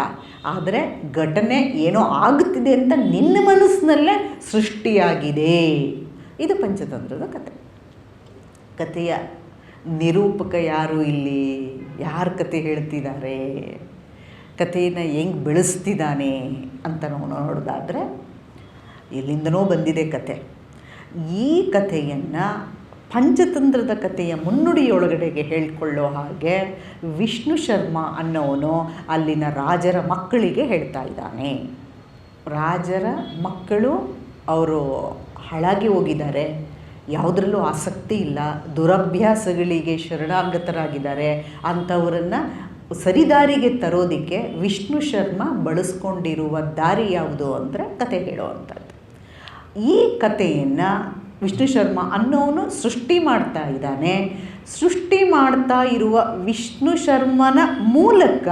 ಆದರೆ ಘಟನೆ ಏನೋ ಆಗುತ್ತಿದೆ ಅಂತ ನಿನ್ನ ಮನಸ್ಸಿನಲ್ಲೇ ಸೃಷ್ಟಿಯಾಗಿದೆ. ಇದು ಪಂಚತಂತ್ರದ ಕತೆ. ಕಥೆಯ ನಿರೂಪಕ ಯಾರು ಇಲ್ಲಿ? ಯಾರು ಕತೆ ಹೇಳ್ತಿದ್ದಾರೆ, ಕಥೆಯನ್ನು ಹೆಂಗೆ ಬೆಳೆಸ್ತಿದ್ದಾನೆ ಅಂತ ನಾವು ನೋಡೋದಾದರೆ, ಎಲ್ಲಿಂದನೋ ಬಂದಿದೆ ಕತೆ. ಈ ಕಥೆಯನ್ನು ಪಂಚತಂತ್ರದ ಕಥೆಯ ಮುನ್ನುಡಿಯೊಳಗಡೆಗೆ ಹೇಳಿಕೊಳ್ಳೋ ಹಾಗೆ ವಿಷ್ಣು ಶರ್ಮಾ ಅನ್ನೋನು ಅಲ್ಲಿನ ರಾಜರ ಮಕ್ಕಳಿಗೆ ಹೇಳ್ತಾ ಇದ್ದಾನೆ. ರಾಜರ ಮಕ್ಕಳು ಅವರು ಹಾಳಾಗಿ ಹೋಗಿದ್ದಾರೆ, ಯಾವುದರಲ್ಲೂ ಆಸಕ್ತಿ ಇಲ್ಲ, ದುರಭ್ಯಾಸಗಳಿಗೆ ಶರಣಾಗತರಾಗಿದ್ದಾರೆ. ಅಂಥವರನ್ನು ಸರಿದಾರಿಗೆ ತರೋದಕ್ಕೆ ವಿಷ್ಣು ಶರ್ಮಾ ಬಳಸ್ಕೊಂಡಿರುವ ದಾರಿ ಯಾವುದು ಅಂದರೆ ಕತೆ ಹೇಳುವಂಥದ್ದು. ಈ ಕಥೆಯನ್ನು ವಿಷ್ಣು ಶರ್ಮಾ ಅನ್ನೋನು ಸೃಷ್ಟಿ ಮಾಡ್ತಾ ಇದ್ದಾನೆ. ಸೃಷ್ಟಿ ಮಾಡ್ತಾ ಇರುವ ವಿಷ್ಣು ಶರ್ಮನ ಮೂಲಕ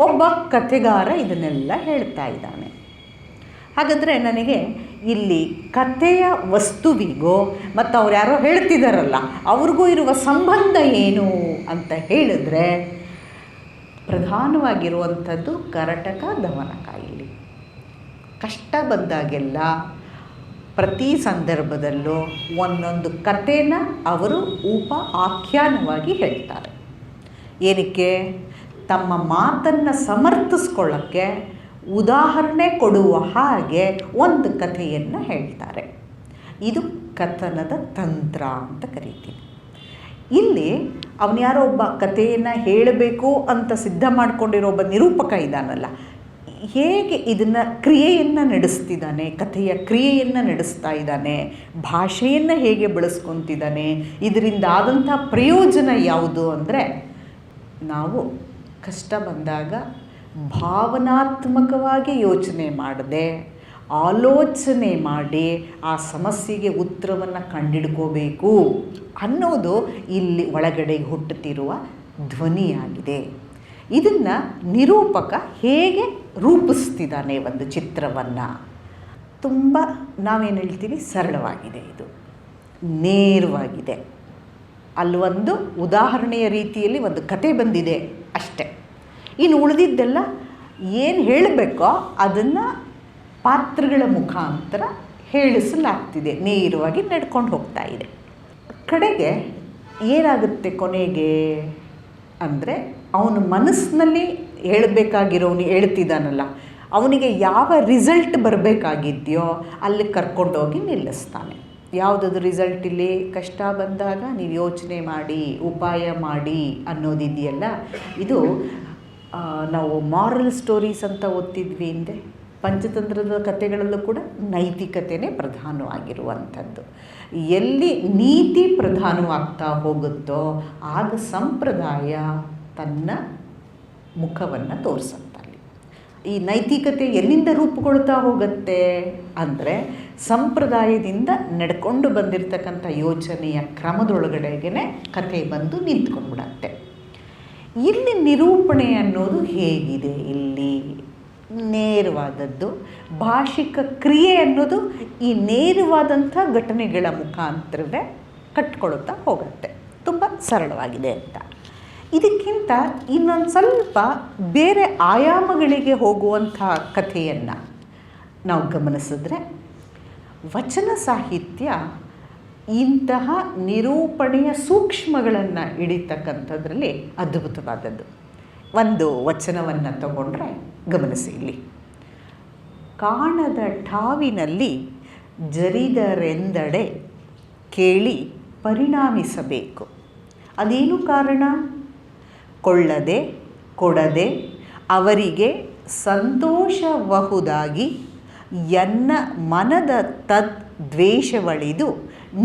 ಒಬ್ಬ ಕಥೆಗಾರ ಇದನ್ನೆಲ್ಲ ಹೇಳ್ತಾ ಇದ್ದಾನೆ. ಹಾಗಾದರೆ ನನಗೆ ಇಲ್ಲಿ ಕಥೆಯ ವಸ್ತುವಿಗೂ ಮತ್ತು ಅವ್ರು ಯಾರೋ ಹೇಳ್ತಿದ್ದಾರಲ್ಲ ಅವ್ರಿಗೂ ಇರುವ ಸಂಬಂಧ ಏನು ಅಂತ ಹೇಳಿದ್ರೆ, ಪ್ರಧಾನವಾಗಿರುವಂಥದ್ದು ಕರಟಕ ದಮನಕ. ಇಲ್ಲಿ ಕಷ್ಟ ಬಂದಾಗೆಲ್ಲ ಪ್ರತಿ ಸಂದರ್ಭದಲ್ಲೂ ಒಂದೊಂದು ಕಥೆನ ಅವರು ಆಖ್ಯಾನವಾಗಿ ಹೇಳ್ತಾರೆ. ಏನಕ್ಕೆ? ತಮ್ಮ ಮಾತನ್ನು ಸಮರ್ಥಿಸ್ಕೊಳ್ಳೋಕ್ಕೆ ಉದಾಹರಣೆ ಕೊಡುವ ಹಾಗೆ ಒಂದು ಕಥೆಯನ್ನು ಹೇಳ್ತಾರೆ. ಇದು ಕಥನದ ತಂತ್ರ ಅಂತ ಕರಿತೀವಿ. ಇಲ್ಲಿ ಅವನು ಯಾರೋ ಒಬ್ಬ ಕಥೆಯನ್ನು ಹೇಳಬೇಕು ಅಂತ ಸಿದ್ಧ ಮಾಡಿಕೊಂಡಿರೋ ಒಬ್ಬ ನಿರೂಪಕ ಇದ್ದಾನಲ್ಲ, ಹೇಗೆ ಇದನ್ನು ಕ್ರಿಯೆಯನ್ನು ನಡೆಸ್ತಿದ್ದಾನೆ, ಕಥೆಯ ಕ್ರಿಯೆಯನ್ನು ನಡೆಸ್ತಾ ಇದ್ದಾನೆ, ಭಾಷೆಯನ್ನು ಹೇಗೆ ಬಳಸ್ಕೊತಿದ್ದಾನೆ, ಇದರಿಂದ ಆದಂಥ ಪ್ರಯೋಜನ ಯಾವುದು ಅಂದರೆ, ನಾವು ಕಷ್ಟ ಬಂದಾಗ ಭಾವನಾತ್ಮಕವಾಗಿ ಯೋಚನೆ ಮಾಡದೆ ಆಲೋಚನೆ ಮಾಡಿ ಆ ಸಮಸ್ಯೆಗೆ ಉತ್ತರವನ್ನು ಕಂಡುಹಿಡ್ಕೋಬೇಕು ಅನ್ನೋದು ಇಲ್ಲಿ ಒಳಗಡೆ ಹುಟ್ಟುತ್ತಿರುವ ಧ್ವನಿಯಾಗಿದೆ. ಇದನ್ನು ನಿರೂಪಕ ಹೇಗೆ ರೂಪಿಸ್ತಿದ್ದಾನೆ ಒಂದು ಚಿತ್ರವನ್ನು, ತುಂಬ ನಾವೇನು ಹೇಳ್ತೀವಿ ಸರಳವಾಗಿದೆ, ಇದು ನೇರವಾಗಿದೆ. ಅಲ್ಲೊಂದು ಉದಾಹರಣೆಯ ರೀತಿಯಲ್ಲಿ ಒಂದು ಕತೆ ಬಂದಿದೆ ಅಷ್ಟೆ. ಇನ್ನು ಉಳಿದಿದ್ದೆಲ್ಲ ಏನು ಹೇಳಬೇಕೋ ಅದನ್ನು ಪಾತ್ರಗಳ ಮುಖಾಂತರ ಹೇಳಿಸಲಾಗ್ತಿದೆ, ನೇರವಾಗಿ ನಡ್ಕೊಂಡು ಹೋಗ್ತಾ ಇದೆ. ಕಡೆಗೆ ಏನಾಗುತ್ತೆ ಕೊನೆಗೆ ಅಂದರೆ, ಅವನ ಮನಸ್ಸಿನಲ್ಲಿ ಹೇಳಬೇಕಾಗಿರೋನು ಹೇಳ್ತಿದ್ದಾನಲ್ಲ, ಅವನಿಗೆ ಯಾವ ರಿಸಲ್ಟ್ ಬರಬೇಕಾಗಿದೆಯೋ ಅಲ್ಲಿ ಕರ್ಕೊಂಡೋಗಿ ನಿಲ್ಲಿಸ್ತಾನೆ. ಯಾವುದದು ರಿಸಲ್ಟ್? ಇಲ್ಲಿ ಕಷ್ಟ ಬಂದಾಗ ನೀವು ಯೋಚನೆ ಮಾಡಿ ಉಪಾಯ ಮಾಡಿ ಅನ್ನೋದಿದೆಯಲ್ಲ, ಇದು ನಾವು ಮಾರಲ್ ಸ್ಟೋರೀಸ್ ಅಂತ ಓದ್ತಿದ್ವಿ ಹಿಂದೆ. ಪಂಚತಂತ್ರದ ಕಥೆಗಳಲ್ಲೂ ಕೂಡ ನೈತಿಕತೆಯೇ ಪ್ರಧಾನವಾಗಿರುವಂಥದ್ದು. ಎಲ್ಲಿ ನೀತಿ ಪ್ರಧಾನವಾಗ್ತಾ ಹೋಗುತ್ತೋ ಆಗ ಸಂಪ್ರದಾಯ ತನ್ನ ಮುಖವನ್ನು ತೋರಿಸುತ್ತಲ್ಲಿ. ಈ ನೈತಿಕತೆ ಎಲ್ಲಿಂದ ರೂಪುಗೊಳ್ತಾ ಹೋಗುತ್ತೆ ಅಂದರೆ, ಸಂಪ್ರದಾಯದಿಂದ ನಡ್ಕೊಂಡು ಬಂದಿರತಕ್ಕಂಥ ಯೋಚನೆಯ ಕ್ರಮದೊಳಗಡೆಗೆ ಕಥೆ ಬಂದು ನಿಂತ್ಕೊಂಡ್ಬಿಡತ್ತೆ. ಇಲ್ಲಿ ನಿರೂಪಣೆ ಅನ್ನೋದು ಹೇಗಿದೆ? ಇಲ್ಲಿ ನೇರವಾದದ್ದು. ಭಾಷಿಕ ಕ್ರಿಯೆ ಅನ್ನೋದು ಈ ನೇರವಾದಂಥ ಘಟನೆಗಳ ಮುಖಾಂತರವೇ ಕಟ್ಕೊಳ್ತಾ ಹೋಗುತ್ತೆ. ತುಂಬ ಸರಳವಾಗಿದೆ ಅಂತ. ಇದಕ್ಕಿಂತ ಇನ್ನೊಂದು ಸ್ವಲ್ಪ ಬೇರೆ ಆಯಾಮಗಳಿಗೆ ಹೋಗುವಂಥ ಕಥೆಯನ್ನು ನಾವು ಗಮನಿಸಿದ್ರೆ, ವಚನ ಸಾಹಿತ್ಯ ಇಂತಹ ನಿರೂಪಣೆಯ ಸೂಕ್ಷ್ಮಗಳನ್ನು ಹಿಡಿತಕ್ಕಂಥದ್ರಲ್ಲಿ ಅದ್ಭುತವಾದದ್ದು. ಒಂದು ವಚನವನ್ನು ತಗೊಂಡ್ರೆ ಗಮನಿಸಿ ಇಲ್ಲಿ, ಕಾಣದ ಠಾವಿನಲ್ಲಿ ಜರಿದರೆಂದಡೆ ಕೇಳಿ ಪರಿಣಾಮಿಸಬೇಕು. ಅದೇನು ಕಾರಣ? ಕೊಳ್ಳದೆ ಕೊಡದೆ ಅವರಿಗೆ ಸಂತೋಷಬಹುದಾಗಿ ಎನ್ನ ಮನದ ದ್ವೇಷವಳಿದು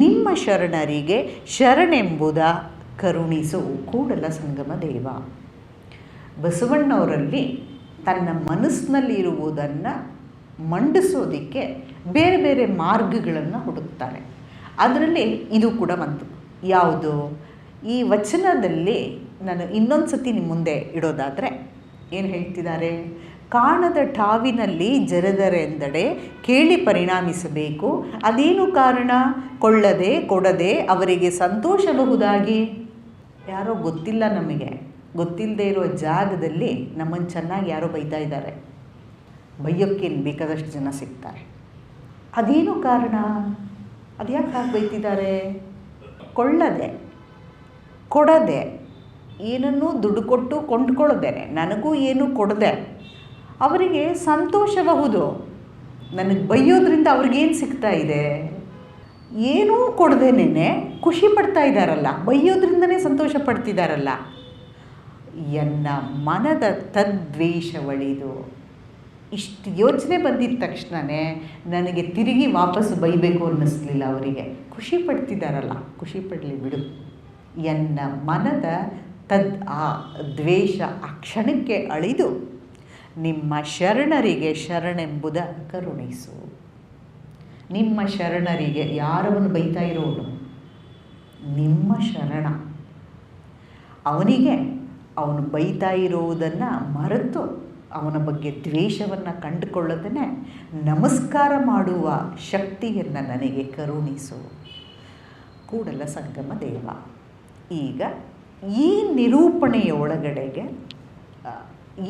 ನಿಮ್ಮ ಶರಣರಿಗೆ ಶರಣೆಂಬುದ ಕರುಣಿಸು ಕೂಡಲ ಸಂಗಮ ದೇವ. ಬಸವಣ್ಣವರಲ್ಲಿ ತನ್ನ ಮನಸ್ಸಿನಲ್ಲಿ ಇರುವುದನ್ನು ಮಂಡಿಸೋದಕ್ಕೆ ಬೇರೆ ಬೇರೆ ಮಾರ್ಗಗಳನ್ನು ಹುಡುಕ್ತಾರೆ. ಅದರಲ್ಲಿ ಇದು ಕೂಡ ಒಂದು. ಯಾವುದು? ಈ ವಚನದಲ್ಲಿ ನಾನು ಇನ್ನೊಂದು ಸತಿ ನಿಮ್ಮ ಮುಂದೆ ಇಡೋದಾದರೆ ಏನು ಹೇಳ್ತಿದ್ದಾರೆ, ಕಾಣದ ಠಾವಿನಲ್ಲಿ ಜರದರೆಂದಡೆ ಕೇಳಿ ಪರಿಣಾಮಿಸಬೇಕು. ಅದೇನು ಕಾರಣ? ಕೊಳ್ಳದೆ ಕೊಡದೆ ಅವರಿಗೆ ಸಂತೋಷಬಹುದಾಗಿ. ಯಾರೋ ಗೊತ್ತಿಲ್ಲ, ನಮಗೆ ಗೊತ್ತಿಲ್ಲದೆ ಇರೋ ಜಾಗದಲ್ಲಿ ನಮ್ಮನ್ನು ಚೆನ್ನಾಗಿ ಯಾರೋ ಬೈತಾ ಇದ್ದಾರೆ. ಬೈಯೋಕ್ಕೇನು ಬೇಕಾದಷ್ಟು ಜನ ಸಿಗ್ತಾರೆ. ಅದೇನು ಕಾರಣ? ಅದು ಯಾಕೆ ಹಾಗೆ ಬೈತಿದ್ದಾರೆ? ಕೊಳ್ಳದೆ ಕೊಡದೆ, ಏನನ್ನೂ ದುಡ್ಡು ಕೊಟ್ಟು ಕೊಂಡ್ಕೊಳ್ಳೋದೇನೆ, ನನಗೂ ಏನೂ ಕೊಡದೆ ಅವರಿಗೆ ಸಂತೋಷಬಹುದು. ನನಗೆ ಬೈಯೋದ್ರಿಂದ ಅವ್ರಿಗೇನು ಸಿಗ್ತಾ ಇದೆ? ಏನೂ ಕೊಡದೇನೆ ಖುಷಿ ಪಡ್ತಾ ಇದ್ದಾರಲ್ಲ, ಬೈಯೋದ್ರಿಂದನೇ ಸಂತೋಷ ಪಡ್ತಿದ್ದಾರಲ್ಲ. ಎನ್ನ ಮನದ ತದ್ವೇಷವಳಿದು. ಇಷ್ಟು ಯೋಚನೆ ಬಂದಿದ್ದ ತಕ್ಷಣವೇ ನನಗೆ ತಿರುಗಿ ವಾಪಸ್ ಬೈಬೇಕು ಅನ್ನಿಸ್ಲಿಲ್ಲ ಅವರಿಗೆ. ಖುಷಿ ಪಡ್ತಿದ್ದಾರಲ್ಲ, ಖುಷಿ ಪಡಲಿ ಬಿಡು. ಎನ್ನ ಮನದ ಆ ದ್ವೇಷ ಆ ಕ್ಷಣಕ್ಕೆ ಅಳಿದು ನಿಮ್ಮ ಶರಣರಿಗೆ ಶರಣೆಂಬುದ ಕರುಣಿಸು. ನಿಮ್ಮ ಶರಣರಿಗೆ, ಯಾರವನು ಬೈತಾ ಇರೋನು ನಿಮ್ಮ ಶರಣ, ಅವನಿಗೆ ಅವನು ಬೈತಾ ಇರುವುದನ್ನು ಮರೆತು ಅವನ ಬಗ್ಗೆ ದ್ವೇಷವನ್ನು ಕಂಡುಕೊಳ್ಳೋದನ್ನೇ ನಮಸ್ಕಾರ ಮಾಡುವ ಶಕ್ತಿಯನ್ನು ನನಗೆ ಕರುಣಿಸು ಕೂಡಲ ಸಂಗಮ ದೇವ. ಈಗ ಈ ನಿರೂಪಣೆಯ ಒಳಗಡೆಗೆ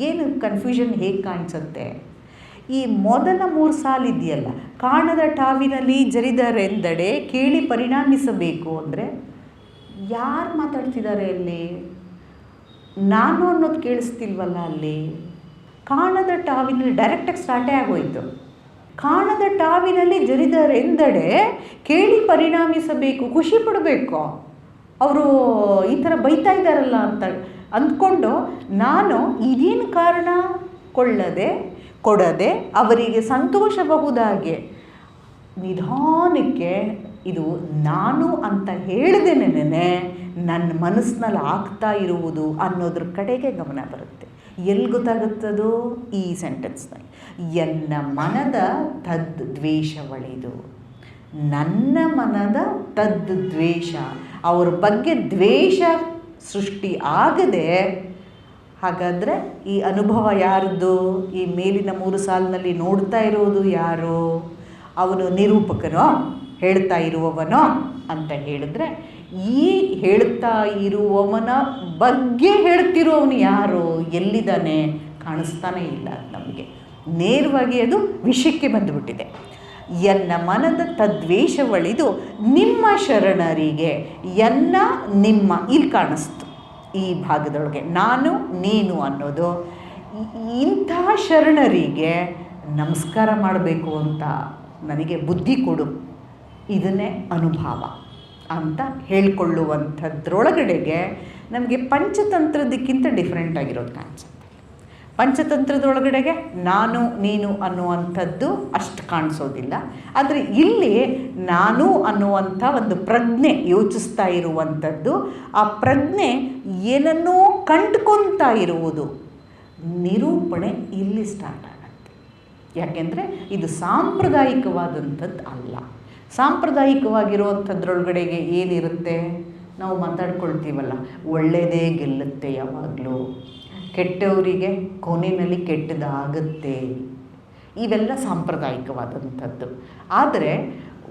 ಏನು ಕನ್ಫ್ಯೂಷನ್ ಹೇಗೆ ಕಾಣಿಸುತ್ತೆ? ಈ ಮೊದಲ 3 ಸಾಲಿದೆಯಲ್ಲ, ಕಾಣದ ಠಾವಿನಲ್ಲಿ ಜರಿದರೆಂದಡೆ ಕೇಳಿ ಪರಿಣಾಮಿಸಬೇಕು ಅಂದರೆ ಯಾರು ಮಾತಾಡ್ತಿದ್ದಾರೆ ಅಲ್ಲಿ? ನಾನು ಅನ್ನೋದು ಕೇಳಿಸ್ತಿಲ್ವಲ್ಲ ಅಲ್ಲಿ. ಕಾಣದ ಟಾವಿನಲ್ಲಿ ಡೈರೆಕ್ಟಾಗಿ ಸ್ಟಾರ್ಟೇ ಆಗೋಯಿತು. ಕಾಣದ ಟಾವಿನಲ್ಲಿ ಜರಿದರೆಂದಡೆ ಕೇಳಿ ಪರಿಣಾಮಿಸಬೇಕು, ಖುಷಿ ಪಡಬೇಕು. ಅವರು ಈ ಥರ ಬೈತಾ ಇದ್ದಾರಲ್ಲ ಅಂತ ಅಂದ್ಕೊಂಡು ನಾನು ಇದೇನು ಕಾರಣ? ಕೊಳ್ಳದೆ ಕೊಡದೆ ಅವರಿಗೆ ಸಂತೋಷಬಹುದಾಗೆ ನಿಧಾನಕ್ಕೆ ಇದು ನಾನು ಅಂತ ಹೇಳಿದೆನೇನೆ ನನ್ನ ಮನಸ್ಸಿನಲ್ಲಿ ಆಗ್ತಾ ಇರುವುದು ಅನ್ನೋದ್ರ ಕಡೆಗೆ ಗಮನ ಬರುತ್ತೆ. ಎಲ್ಲಿ ಗೊತ್ತಾಗುತ್ತದೋ? ಈ ಸೆಂಟೆನ್ಸ್ನಲ್ಲಿ. ಎನ್ನ ಮನದ ತದ್ವೇಷವಳಿದು. ನನ್ನ ಮನದ ತದ್ವೇಷ, ಅವ್ರ ಬಗ್ಗೆ ದ್ವೇಷ ಸೃಷ್ಟಿ ಆಗದೆ. ಹಾಗಾದರೆ ಈ ಅನುಭವ ಯಾರದ್ದು? ಈ ಮೇಲಿನ 3 ಸಾಲಿನಲ್ಲಿ ನೋಡ್ತಾ ಇರೋದು ಯಾರು? ಅವನು ನಿರೂಪಕನೋ, ಹೇಳ್ತಾ ಇರುವವನೋ ಅಂತ ಹೇಳಿದ್ರೆ, ಈ ಹೇಳ್ತಾ ಇರುವವನ ಬಗ್ಗೆ ಹೇಳ್ತಿರೋವನು ಯಾರು? ಎಲ್ಲಿದ್ದಾನೆ? ಕಾಣಿಸ್ತಾನೇ ಇಲ್ಲ ನಮಗೆ. ನೇರವಾಗಿ ಅದು ವಿಷಯಕ್ಕೆ ಬಂದುಬಿಟ್ಟಿದೆ. ಎನ್ನ ಮನದ ತದ್ವೇಷವಳಿದು ನಿಮ್ಮ ಶರಣರಿಗೆ. ಎನ್ನ ನಿಮ್ಮ ಇಲ್ಲಿ ಕಾಣಿಸ್ತು ಈ ಭಾಗದೊಳಗೆ. ನಾನು ನೀನು ಅನ್ನೋದು ಇಂಥ ಶರಣರಿಗೆ ನಮಸ್ಕಾರ ಮಾಡಬೇಕು ಅಂತ ನನಗೆ ಬುದ್ಧಿ ಕೊಡು, ಇದನ್ನೇ ಅನುಭವ ಅಂತ ಹೇಳ್ಕೊಳ್ಳುವಂಥದ್ರೊಳಗಡೆಗೆ ನಮಗೆ ಪಂಚತಂತ್ರದಕ್ಕಿಂತ ಡಿಫ್ರೆಂಟ್ ಆಗಿರೋದು ಕಾಣಿಸುತ್ತೆ. ಪಂಚತಂತ್ರದೊಳಗಡೆಗೆ ನಾನು ನೀನು ಅನ್ನುವಂಥದ್ದು ಅಷ್ಟು ಕಾಣಿಸೋದಿಲ್ಲ. ಆದರೆ ಇಲ್ಲಿ ನಾನು ಅನ್ನುವಂಥ ಒಂದು ಪ್ರಜ್ಞೆ ಯೋಚಿಸ್ತಾ ಇರುವಂಥದ್ದು, ಆ ಪ್ರಜ್ಞೆ ಏನನ್ನೋ ಕಂಡುಕೊಳ್ತಾ ಇರುವುದು ನಿರೂಪಣೆ ಇಲ್ಲಿ ಸ್ಟಾರ್ಟ್ ಆಗುತ್ತೆ. ಯಾಕೆಂದರೆ ಇದು ಸಾಂಪ್ರದಾಯಿಕವಾದಂಥದ್ದು ಅಲ್ಲ. ಸಾಂಪ್ರದಾಯಿಕವಾಗಿರುವಂಥದ್ರೊಳಗಡೆಗೆ ಏನಿರುತ್ತೆ? ನಾವು ಮಾತಾಡ್ಕೊಳ್ತೀವಲ್ಲ, ಒಳ್ಳೆಯದೇ ಗೆಲ್ಲುತ್ತೆ ಯಾವಾಗಲೂ, ಕೆಟ್ಟವರಿಗೆ ಕೊನೆಯಲ್ಲಿ ಕೆಟ್ಟದಾಗುತ್ತೆ, ಇವೆಲ್ಲ ಸಾಂಪ್ರದಾಯಿಕವಾದಂಥದ್ದು. ಆದರೆ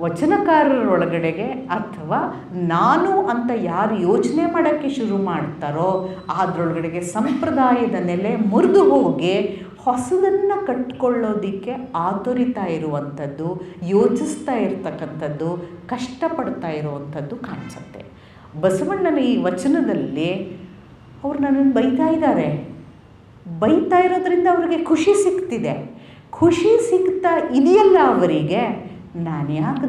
ವಚನಕಾರರೊಳಗಡೆಗೆ ಅಥವಾ ನಾನು ಅಂತ ಯಾರು ಯೋಚನೆ ಮಾಡೋಕ್ಕೆ ಶುರು ಮಾಡ್ತಾರೋ ಅದರೊಳಗಡೆಗೆ ಸಂಪ್ರದಾಯದ ನೆಲೆ ಮುರಿದು ಹೋಗಿ ಹೊಸದನ್ನು ಕಟ್ಕೊಳ್ಳೋದಕ್ಕೆ ಆತುರಿತಾ ಇರುವಂಥದ್ದು, ಯೋಚಿಸ್ತಾ ಇರ್ತಕ್ಕಂಥದ್ದು, ಕಷ್ಟಪಡ್ತಾ ಇರುವಂಥದ್ದು ಕಾಣಿಸುತ್ತೆ. ಬಸವಣ್ಣನ ಈ ವಚನದಲ್ಲಿ ಅವ್ರು ನನ್ನನ್ನು ಬೈತಾ ಇದ್ದಾರೆ. ಬೈತಾ ಇರೋದ್ರಿಂದ ಅವರಿಗೆ ಖುಷಿ ಸಿಗ್ತಿದೆ. ಖುಷಿ ಸಿಗ್ತಾ ಇದೆಯಲ್ಲ ಅವರಿಗೆ, ನಾನು ಯಾಕೆ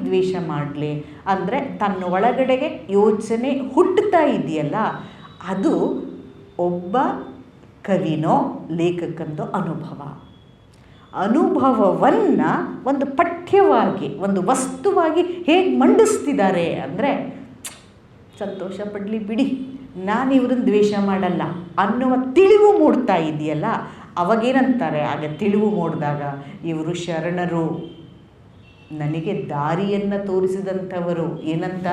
ದ್ವೇಷ ಮಾಡಲಿ ಅಂದರೆ ತನ್ನ ಒಳಗಡೆಗೆ ಯೋಚನೆ ಹುಟ್ಟುತ್ತಾ ಇದೆಯಲ್ಲ, ಅದು ಒಬ್ಬ ಕವಿನೋ ಲೇಖಕಂದು ಅನುಭವವನ್ನು ಒಂದು ಪಠ್ಯವಾಗಿ, ಒಂದು ವಸ್ತುವಾಗಿ ಹೇಗೆ ಮಂಡಿಸ್ತಿದ್ದಾರೆ ಅಂದರೆ, ಸಂತೋಷ ಪಡಲಿ ಬಿಡಿ, ನಾನು ಇವ್ರನ್ನ ದ್ವೇಷ ಮಾಡಲ್ಲ ಅನ್ನುವ ತಿಳಿವು ಮೂಡ್ತಾ ಇದೆಯಲ್ಲ, ಅವಾಗೇನಂತಾರೆ? ಆಗ ತಿಳಿವು ಮೂಡಿದಾಗ ಇವರು ಶರಣರು, ನನಗೆ ದಾರಿಯನ್ನು ತೋರಿಸಿದಂಥವರು. ಏನಂತ?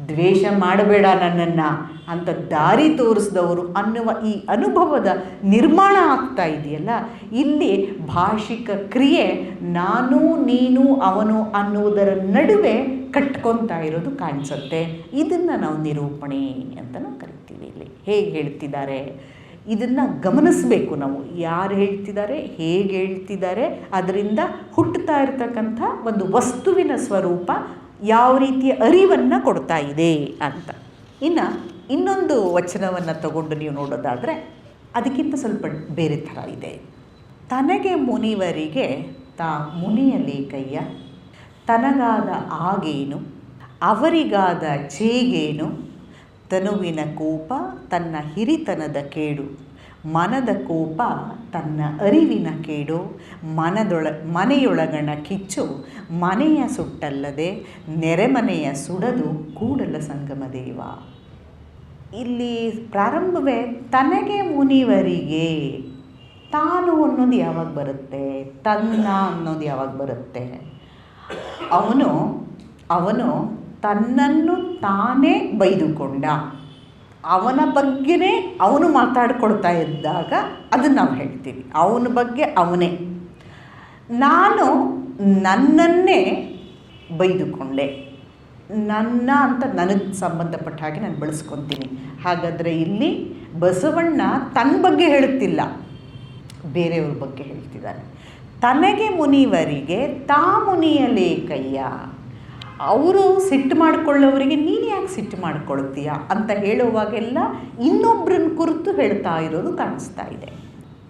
ದ್ವೇಷ ಮಾಡಬೇಡ ನನ್ನನ್ನು ಅಂತ ದಾರಿ ತೋರಿಸಿದವರು ಅನ್ನುವ ಈ ಅನುಭವದ ನಿರ್ಮಾಣ ಆಗ್ತಾ ಇದೆಯಲ್ಲ, ಇಲ್ಲಿ ಭಾಷಿಕ ಕ್ರಿಯೆ ನಾನು ನೀನು ಅವನು ಅನ್ನುವುದರ ನಡುವೆ ಕಟ್ಕೊತಾ ಇರೋದು ಕಾಣಿಸುತ್ತೆ. ಇದನ್ನು ನಾವು ನಿರೂಪಣೆ ಅಂತಲೂ ಕರಿತೀವಿ. ಇಲ್ಲಿ ಹೇಗೆ ಹೇಳ್ತಿದ್ದಾರೆ ಇದನ್ನು ಗಮನಿಸಬೇಕು ನಾವು. ಯಾರು ಹೇಳ್ತಿದ್ದಾರೆ, ಹೇಗೆ ಹೇಳ್ತಿದ್ದಾರೆ, ಅದರಿಂದ ಹುಟ್ಟುತ್ತಾ ಇರತಕ್ಕಂಥ ಒಂದು ವಸ್ತುವಿನ ಸ್ವರೂಪ ಯಾವ ರೀತಿಯ ಅರಿವನ್ನು ಕೊಡ್ತಾ ಇದೆ ಅಂತ. ಇನ್ನು ಇನ್ನೊಂದು ವಚನವನ್ನು ತಗೊಂಡು ನೀವು ನೋಡೋದಾದರೆ ಅದಕ್ಕಿಂತ ಸ್ವಲ್ಪ ಬೇರೆ ಥರ ಇದೆ. ತನಗೆ ಮುನಿವರಿಗೆ ತಾ ಮುನಿಯಲೇಕಯ್ಯ, ತನಗಾದ ಆಗೇನು ಅವರಿಗಾದ ಚೇಗೇನು, ತನುವಿನ ಕೋಪ ತನ್ನ ಹಿರಿತನದ ಕೇಡು, ಮನದ ಕೋಪ ತನ್ನ ಅರಿವಿನ ಕೇಡು, ಮನೆಯೊಳಗಣ ಕಿಚ್ಚು ಮನೆಯ ಸುಟ್ಟಲ್ಲದೆ ನೆರೆಮನೆಯ ಸುಡದು ಕೂಡಲ ಸಂಗಮ ದೇವ. ಇಲ್ಲಿ ಪ್ರಾರಂಭವೇ ತನಗೆ ಮುನಿವರಿಗೆ. ತಾನು ಅನ್ನೋದು ಯಾವಾಗ ಬರುತ್ತೆ, ತನ್ನ ಅನ್ನೋದು ಯಾವಾಗ ಬರುತ್ತೆ? ಅವನು ತನ್ನನ್ನು ತಾನೇ ಬೈದುಕೊಂಡ, ಅವನ ಬಗ್ಗೆನೇ ಅವನು ಮಾತಾಡ್ಕೊಳ್ತಾ ಇದ್ದಾಗ ಅದನ್ನು ನಾವು ಹೇಳ್ತೀವಿ, ಅವನ ಬಗ್ಗೆ ಅವನೇ. ನಾನು ನನ್ನನ್ನೇ ಬೈದುಕೊಂಡೆ, ನನ್ನ ಅಂತ ನನಗೆ ಸಂಬಂಧಪಟ್ಟ ಹಾಗೆ ನಾನು ಬಳಸ್ಕೊತೀನಿ. ಹಾಗಾದರೆ ಇಲ್ಲಿ ಬಸವಣ್ಣ ತನ್ನ ಬಗ್ಗೆ ಹೇಳುತ್ತಿಲ್ಲ, ಬೇರೆಯವ್ರ ಬಗ್ಗೆ ಹೇಳ್ತಿದ್ದಾನೆ. ತನಗೆ ಮುನಿವರಿಗೆ ತಾ ಮುನಿಯಲೇಕಯ್ಯ. ಅವರು ಸಿಟ್ಟು ಮಾಡಿಕೊಳ್ಳೋವರಿಗೆ ನೀನು ಯಾಕೆ ಸಿಟ್ಟು ಮಾಡ್ಕೊಳ್ತೀಯ ಅಂತ ಹೇಳುವಾಗೆಲ್ಲ ಇನ್ನೊಬ್ಬರನ್ನ ಕುರಿತು ಹೇಳ್ತಾ ಇರೋದು ಕಾಣಿಸ್ತಾ ಇದೆ.